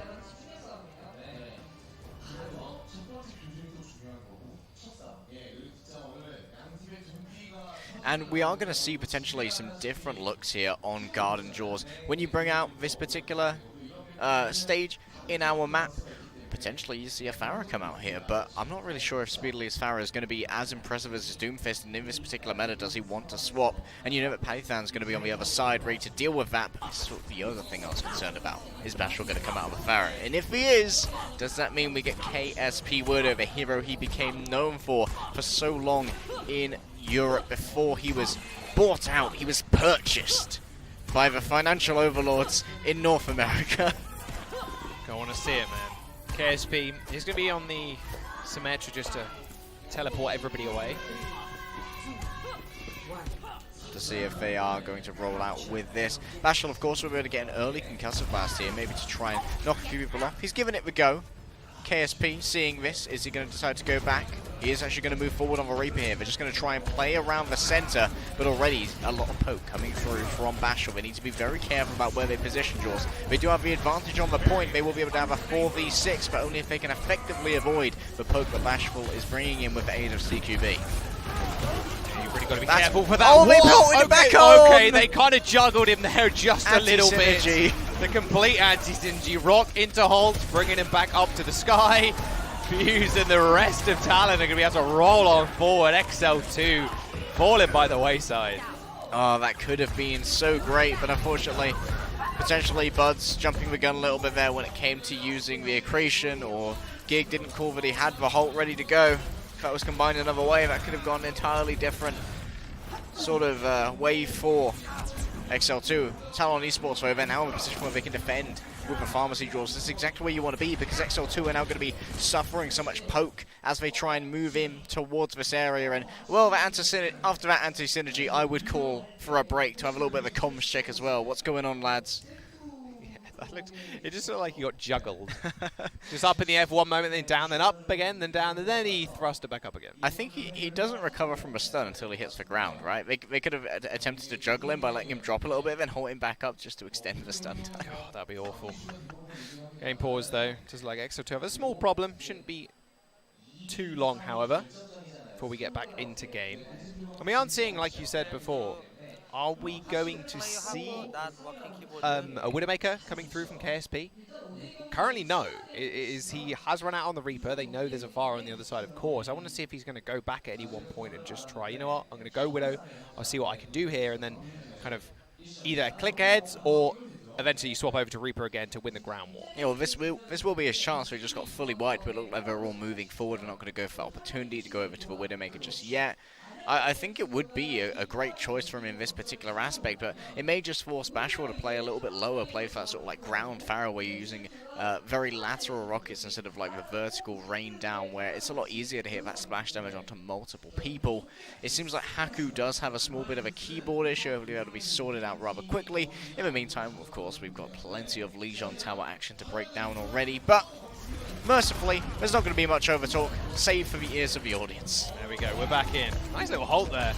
And we are going to see potentially some different looks here on Garden Jaws. When you bring out this particular stage in our map, potentially you see a Pharah come out here, but I'm not really sure if Speedly's Pharah is going to be as impressive as his Doomfist, and in this particular meta, does he want to swap? And you know that Python's going to be on the other side, ready to deal with that, but this is the other thing I was concerned about. Is Bashful going to come out with Pharah? And if he is, does that mean we get KSP Wood, the hero he became known for so long in Europe before he was bought out, he was purchased by the financial overlords in North America? I want to see it, man. KSP, he's going to be on the Symmetra just to teleport everybody away. To see if they are going to roll out with this. Bashful, of course, will be able to get an early concussive blast here, maybe to try and knock a few people off. He's given it the go. KSP, seeing this, is he going to decide to go back? He is actually going to move forward on the Reaper here. They're just going to try and play around the center, but already a lot of poke coming through from Bashful. They need to be very careful about where they position Jaws. They do have the advantage on the point. They will be able to have a 4v6, but only if they can effectively avoid the poke that Bashful is bringing in with the aid of CQB. You've really got to be careful for that. Oh, they put it back on! Okay, they kind of juggled him there just a little bit. The complete anti-synergy. Rock into Holt, bringing him back up to the sky. Fuse and the rest of Talon are going to be able to roll on forward. XL2 falling by the wayside. Oh, that could have been so great, but unfortunately, potentially Buds jumping the gun a little bit there when it came to using the accretion, or Gig didn't call that he had the Holt ready to go. If that was combined another way, that could have gone an entirely different sort of wave for XL2. Talon Esports, though, they're now in a position where they can defend with the Pharmacy Draws. This is exactly where you want to be, because XL2 are now going to be suffering so much poke as they try and move in towards this area. And, well, after that anti-synergy, I would call for a break to have a little bit of a comms check as well. What's going on, lads? It just looked like he got juggled. Just up in the air for one moment, then down, then up again, then down, and then he thrust it back up again. I think he doesn't recover from a stun until he hits the ground, right? They could have attempted to juggle him by letting him drop a little bit, then hold him back up just to extend the stun time. Oh, that'd be awful. Game pause, though. Just like XL2 have a small problem. Shouldn't be too long, however, before we get back into game. And we aren't seeing, like you said before, are we going to see a Widowmaker coming through from KSP? Currently, no. He has run out on the Reaper. They know there's a Pharah on the other side, of course. I want to see if he's going to go back at any one point and just try, you know what, I'm going to go Widow. I'll see what I can do here, and then kind of either click heads or eventually you swap over to Reaper again to win the ground war. Yeah, well, this will be his chance. We just got fully wiped, but it looked like they're all moving forward. We're not going to go for opportunity to go over to the Widowmaker just yet. I think it would be a great choice for him in this particular aspect, but it may just force Bashful to play a little bit lower, play for that sort of like ground Pharah where you're using very lateral rockets instead of like the vertical rain down, where it's a lot easier to hit that splash damage onto multiple people. It seems like Haku does have a small bit of a keyboard issue, hopefully that'll be sorted out rather quickly. In the meantime, of course, we've got plenty of Lijiang Tower action to break down already, but mercifully, there's not going to be much overtalk, save for the ears of the audience. There we go, we're back in. Nice little Holt there,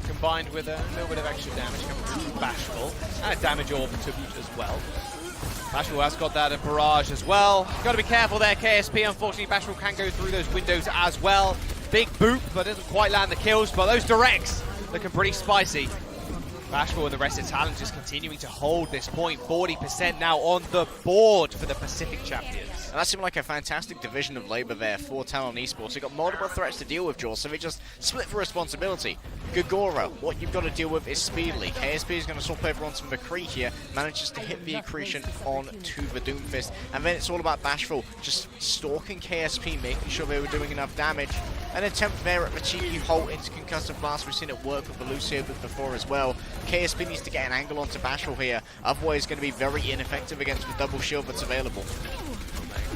combined with a little bit of extra damage coming from Bashful, and a damage orb to boot as well. Bashful has got that barrage as well. Got to be careful there, KSP. Unfortunately, Bashful can go through those windows as well. Big boop, but doesn't quite land the kills, but those directs looking pretty spicy. Bashful and the rest of Talon just continuing to hold this point. 40% now on the board for the Pacific champions. And that seemed like a fantastic division of labor there for Talon Esports. They got multiple threats to deal with, Jaws, so they just split the responsibility. Gagora, what you've got to deal with is speedily. KSP is going to swap over onto McCree here, manages to hit the accretion onto the Doomfist, and then it's all about Bashful just stalking KSP, making sure they were doing enough damage. An attempt there at the cheeky Holt into Concussive Blast. We've seen it work with the Lucio before as well. KSP needs to get an angle onto Bashful here, otherwise it's going to be very ineffective against the double shield that's available.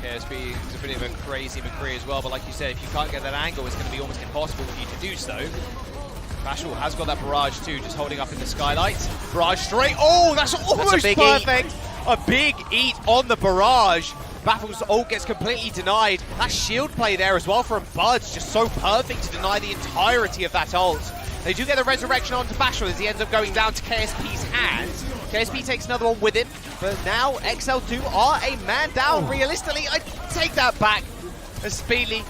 KSP is a bit of a crazy McCree as well, but like you said, if you can't get that angle, it's going to be almost impossible for you to do so. Bashful has got that barrage too, just holding up in the skylight. Barrage straight. Oh, that's almost perfect. A big eat on the barrage. Baffle's ult gets completely denied. That shield play there as well from Buds, just so perfect to deny the entirety of that ult. They do get the resurrection onto Bashful as he ends up going down to KSP's hands. KSP takes another one with him, but now XL2 are a man down. Realistically, I take that back as Speedly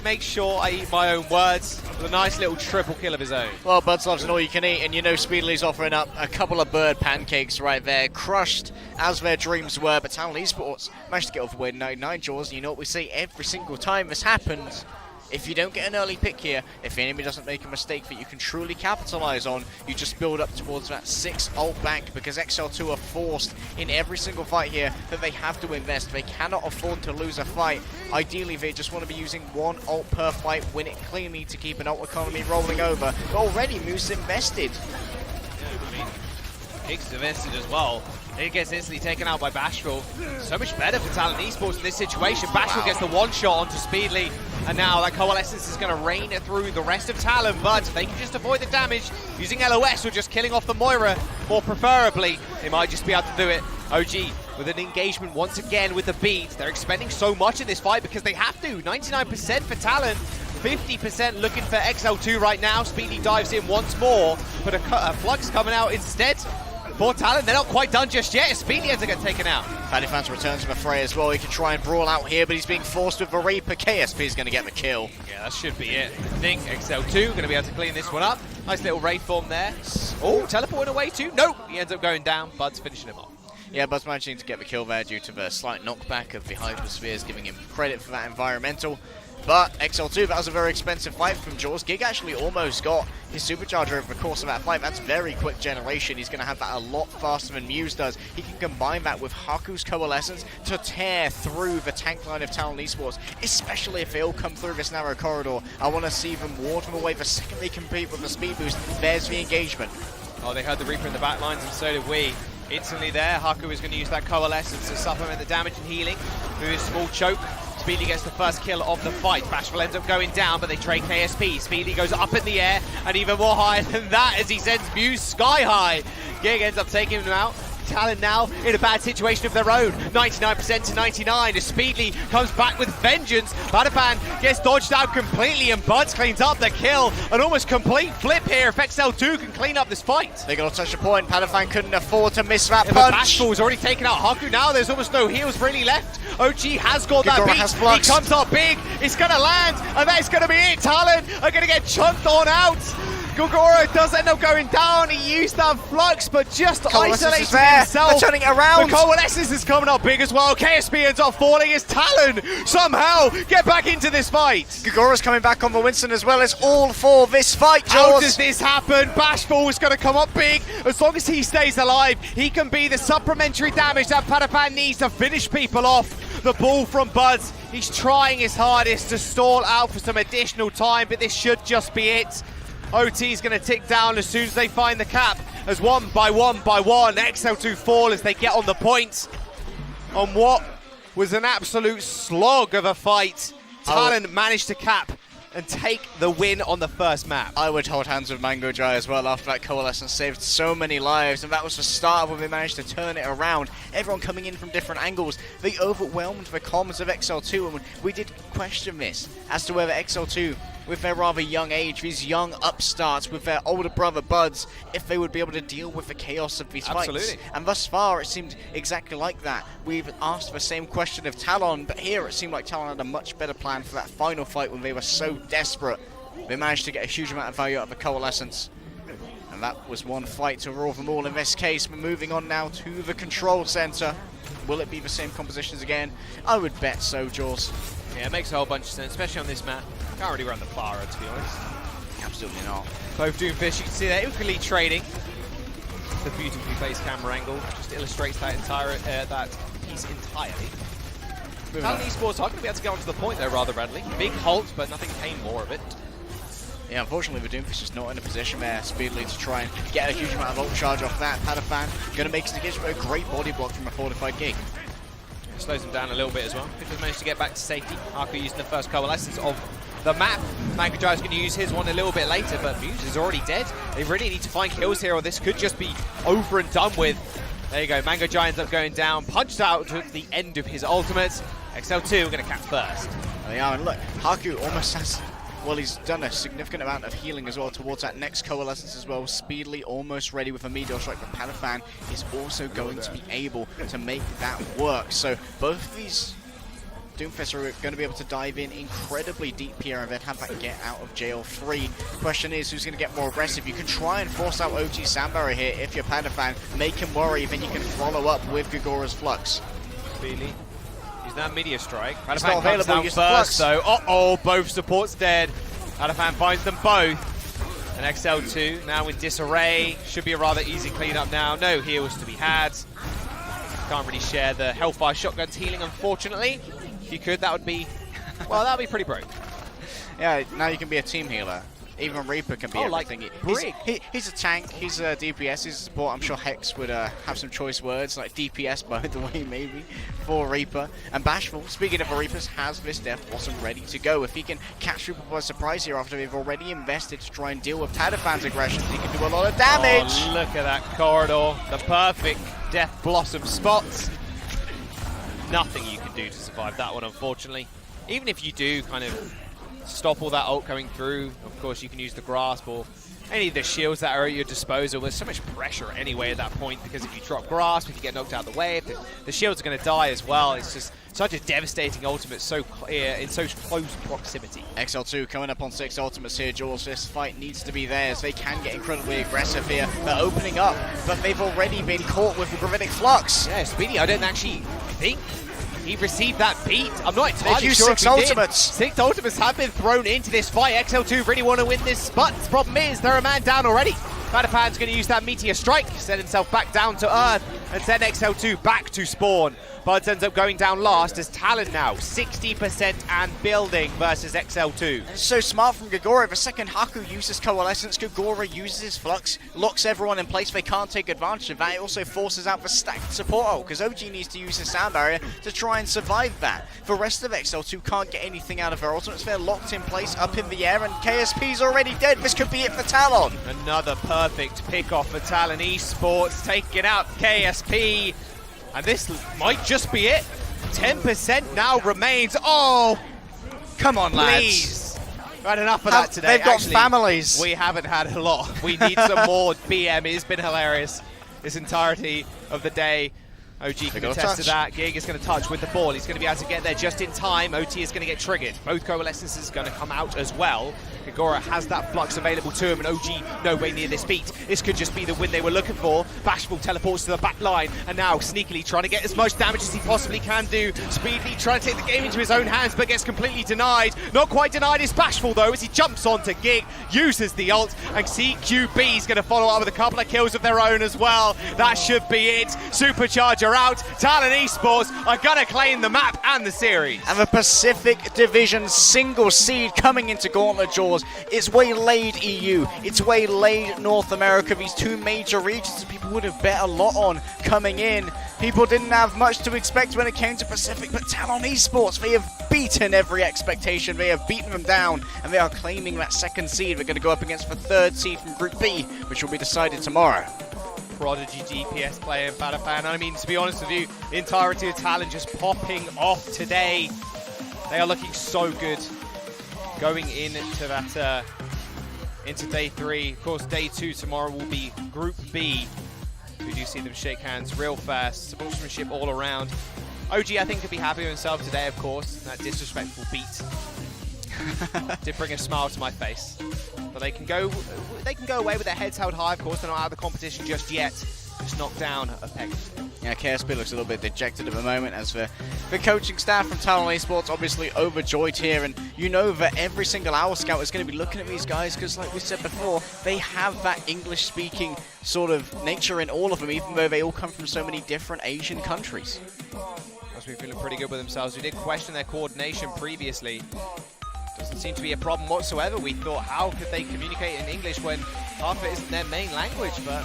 make sure I eat my own words with a nice little triple kill of his own. Well, Buds loves an all-you-can-eat, and you know Speedly's offering up a couple of bird pancakes right there, crushed as their dreams were, but Talon Esports managed to get off the way 99 Jaws, and you know what we say every single time this happens. If you don't get an early pick here, if the enemy doesn't make a mistake that you can truly capitalize on, you just build up towards that 6 ult bank, because XL2 are forced in every single fight here that they have to invest. They cannot afford to lose a fight. Ideally, they just want to be using 1 ult per fight, win it cleanly to keep an ult economy rolling over. But already, Moose invested. I mean, Higgs invested as well. It gets instantly taken out by Bashful. So much better for Talon Esports in this situation. Bashful gets the one shot onto Speedly, and now that Coalescence is going to rain through the rest of Talon, but they can just avoid the damage using LOS or just killing off the Moira, more preferably. They might just be able to do it. OG with an engagement once again with the beat. They're expending so much in this fight because they have to. 99% for Talon. 50% looking for XL2 right now. Speedy dives in once more, but a Flux coming out instead. For Talon, they're not quite done just yet. Speedy ends up getting taken out. Paddyfans returns from a fray as well. He can try and brawl out here, but he's being forced with the Reaper. KSP is going to get the kill. Yeah, that should be it. I think XL2 going to be able to clean this one up. Nice little raid form there. Oh, teleporting away too. Nope, he ends up going down. Bud's finishing him off. Yeah, Bud's managing to get the kill there due to the slight knockback of the Hyperspheres, giving him credit for that environmental. But XL2, that was a very expensive fight from Jaws. Gig actually almost got his supercharger over the course of that fight. That's very quick generation. He's going to have that a lot faster than Muse does. He can combine that with Haku's Coalescence to tear through the tank line of Talon Esports, especially if they all come through this narrow corridor. I want to see them ward them away the second they compete with the speed boost. There's the engagement. Oh, they heard the Reaper in the back lines, and so did we. Instantly there, Haku is going to use that Coalescence to supplement the damage and healing through his small choke. Speedy gets the first kill of the fight. Bashful ends up going down, but they trade KSP. Speedy goes up in the air, and even more higher than that as he sends Muse sky high. Gig ends up taking him out. Talon now in a bad situation of their own. 99% to 99 as Speedly comes back with vengeance. Badapan gets dodged out completely, and Buds cleans up the kill. An almost complete flip here if XL2 can clean up this fight. They got to touch the point. Padafan couldn't afford to miss that punch. Bashful's already taken out Haku now. There's almost no heals really left. OG has got that beat. He comes up big. It's going to land, and that's going to be it. Talon are going to get chunked on out. Gogoro does end up going down. He used that Flux, but just isolating himself. They're turning it around. The Coalescence is coming up big as well. KSP ends up falling as Talon somehow get back into this fight. Gogoro's coming back on the Winston as well. It's all for this fight, Jaws. How does this happen? Bashful is going to come up big. As long as he stays alive, he can be the supplementary damage that Padapan needs to finish people off. The ball from Buds. He's trying his hardest to stall out for some additional time, but this should just be it. OT is going to tick down as soon as they find the cap, as one by one, XL2 fall as they get on the point on what was an absolute slog of a fight. Talon managed to cap and take the win on the first map. I would hold hands with Mango Jai as well after that Coalescence saved so many lives, and that was the start of when they managed to turn it around. Everyone coming in from different angles. They overwhelmed the comms of XL2, and we did question this as to whether XL2, with their rather young age, these young upstarts with their older brother Buds, if they would be able to deal with the chaos of these fights. And thus far, it seemed exactly like that. We've asked the same question of Talon, but here it seemed like Talon had a much better plan for that final fight when they were so desperate. They managed to get a huge amount of value out of the Coalescence. And that was one fight to rule them all in this case. We're moving on now to the control center, Will it be the same compositions again? I would bet so, Jaws. Yeah, it makes a whole bunch of sense, especially on this map. Can't really run the Clara, to be honest. Absolutely not. Both Doomfish, you can see they're equally trading. The beautifully placed camera angle just illustrates that that piece entirely. Talon Esports are going to be able to get onto the point there rather readily. Big halt, but nothing came more of it. Yeah, unfortunately, the Doomfish is not in a position there speedily to try and get a huge amount of ult charge off that. Padafan going to make his engagement, but a great body block from a fortified Gig. Slows him down a little bit as well. Just managed to get back to safety. Haku using the first coalescence of the map. Mangajai is going to use his one a little bit later, but Muse is already dead. They really need to find kills here, or this could just be over and done with. There you go, Mangajai ends up going down, punched out at the end of his ultimate. XL2 are going to cap first. There they are, and look, Haku almost has... Well, he's done a significant amount of healing as well towards that next coalescence as well. Speedily almost ready with a meteor strike, but Padafan is also going to be able to make that work. So both of these Doomfists are going to be able to dive in incredibly deep here and then have that get out of jail free. Question is, who's going to get more aggressive? You can try and force out OG Sandbarrier here if you're Padafan. Make him worry, then you can follow up with Gigora's Flux. Speedily. Use that meteor strike. It's not available, use the first Flux. though. Both supports dead. Padafan finds them both. And XL2 now in disarray. Should be a rather easy cleanup now. No heals to be had. Can't really share the Hellfire Shotgun's healing, unfortunately. If you could, that would be, well, that would be pretty broke. Yeah, now you can be a team healer. Even Reaper can be everything. He's a tank, he's a DPS, he's a support. I'm sure Hex would have some choice words, like DPS by the way, maybe, for Reaper. And Bashful, speaking of Reapers, has this Death Blossom ready to go. If he can catch Reaper by surprise here after they've already invested to try and deal with Padafan's aggression, he can do a lot of damage! Oh, look at that corridor. The perfect Death Blossom spots. Nothing you can do to survive that one, unfortunately. Even if you do kind of stop all that ult coming through, of course you can use the grasp or any of the shields that are at your disposal. There's so much pressure anyway at that point, because if you drop grasp, if you get knocked out of the way, the shields are going to die as well. It's just such a devastating ultimate so clear in so close proximity. XL2 coming up on 6 ultimates here, Jules. This fight needs to be theirs. They can get incredibly aggressive here. They're opening up, but they've already been caught with the Gravitic Flux. Yeah, Speedy, I don't actually think he received that beat. I'm not entirely used sure 6 if he ultimates. Did. 6 ultimates have been thrown into this fight. XL2 really want to win this, but the problem is they're a man down already. Padafan's going to use that Meteor Strike, set himself back down to earth, and send XL2 back to spawn. Buds ends up going down last as Talon now 60% and building versus XL2. It's so smart from Gigora. The second Haku uses Coalescence, Gigora uses his Flux, locks everyone in place. They can't take advantage of that. It also forces out the stacked support ult, because OG needs to use his sound barrier to try and survive that. The rest of XL2 can't get anything out of their ultimates. They're locked in place up in the air, and KSP's already dead. This could be it for Talon. Another perfect pick off for Talon Esports, taking out KSP. And this might just be it. 10% now remains. Oh, come on, lads. Please. We've had enough of that today. They've got families. We haven't had a lot. We need some more BM. It's been hilarious this entirety of the day. OG can attest to that. Gig is going to touch with the ball. He's going to be able to get there just in time. OT is going to get triggered. Both coalescences are going to come out as well. Gigora has that flux available to him, and OG no way near this beat. This could just be the win they were looking for. Bashful teleports to the back line, and now sneakily trying to get as much damage as he possibly can do. Speedily trying to take the game into his own hands, but gets completely denied. Not quite denied is Bashful though, as he jumps onto Gig, uses the ult, and CQB is going to follow up with a couple of kills of their own as well. That should be it. Supercharger out. Talon Esports are going to claim the map and the series. And the Pacific Division single seed coming into Gauntlet, Jaws. It's waylaid EU. It's waylaid North America. These two major regions people would have bet a lot on coming in. People didn't have much to expect when it came to Pacific, but Talon Esports, they have beaten every expectation. They have beaten them down, and they are claiming that second seed. They're going to go up against the third seed from Group B, which will be decided tomorrow. Prodigy DPS player in Padafan. I mean, to be honest with you, the entirety of Talon just popping off today. They are looking so good going into that into day 3. Of course, day 2 tomorrow will be Group B. We do see them shake hands real fast. Sportsmanship all around. OG, I think, could be happy with himself today, of course. That disrespectful beat did bring a smile to my face. But they can go away with their heads held high, of course. They're not out of the competition just yet. Just knocked down a peg. Yeah, KSP looks a little bit dejected at the moment as the coaching staff from Talon Esports obviously overjoyed here, and you know that every single Owl Scout is going to be looking at these guys because, like we said before, they have that English-speaking sort of nature in all of them, even though they all come from so many different Asian countries. Must be feeling pretty good with themselves. We did question their coordination previously. Doesn't seem to be a problem whatsoever. We thought, how could they communicate in English when half of it isn't their main language, but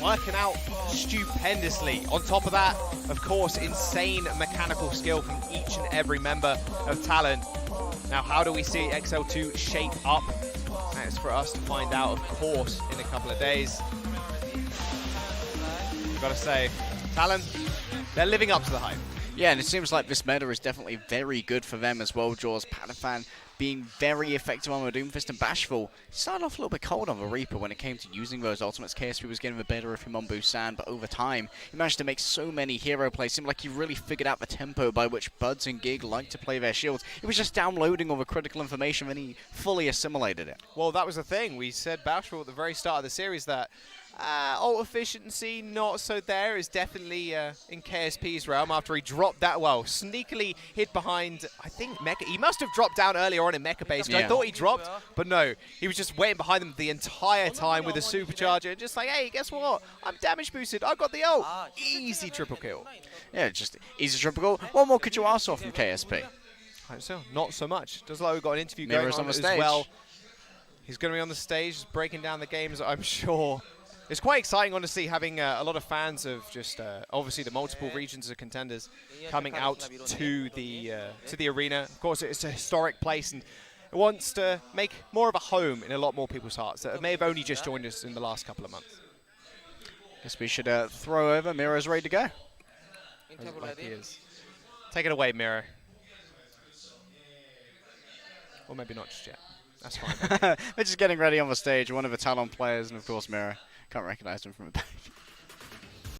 working out stupendously. On top of that, of course, insane mechanical skill from each and every member of Talon. Now, how do we see XL2 shape up? That's for us to find out, of course, in a couple of days. We've got to say, Talon, they're living up to the hype. Yeah, and it seems like this meta is definitely very good for them as well, Jaws. Patafan being very effective on the Doomfist, and Bashful started off a little bit cold on the Reaper when it came to using those ultimates. KSP was getting the better of him on Busan, but over time, he managed to make so many hero plays. Seemed like he really figured out the tempo by which Buds and Gig like to play their shields. He was just downloading all the critical information and he fully assimilated it. Well, that was the thing. We said Bashful at the very start of the series that ult efficiency not so there is definitely in KSP's realm after he dropped that well. Sneakily hid behind, I think, Mecha. He must have dropped down earlier on in Mecha base. Yeah. I thought he dropped, but no. He was just waiting behind them the entire time with a supercharger and just like, hey, guess what? I'm damage boosted. I got the ult. Easy triple kill. Yeah, just easy triple kill. What more could you ask for from KSP? So, not so much. Does look like we've got an interview Mirror's going on the as stage. well. He's going to be on the stage breaking down the games, I'm sure. It's quite exciting, honestly, having a lot of fans of just obviously the multiple regions of Contenders coming out to the arena. Of course, it's a historic place, and it wants to make more of a home in a lot more people's hearts that may have only just joined us in the last couple of months. Guess we should throw over. Mirror's ready to go. Like he is. Take it away, Mirror. Or maybe not just yet. That's fine. They're just getting ready on the stage. One of the Talon players, and of course, Mirror. Can't recognize him from the back.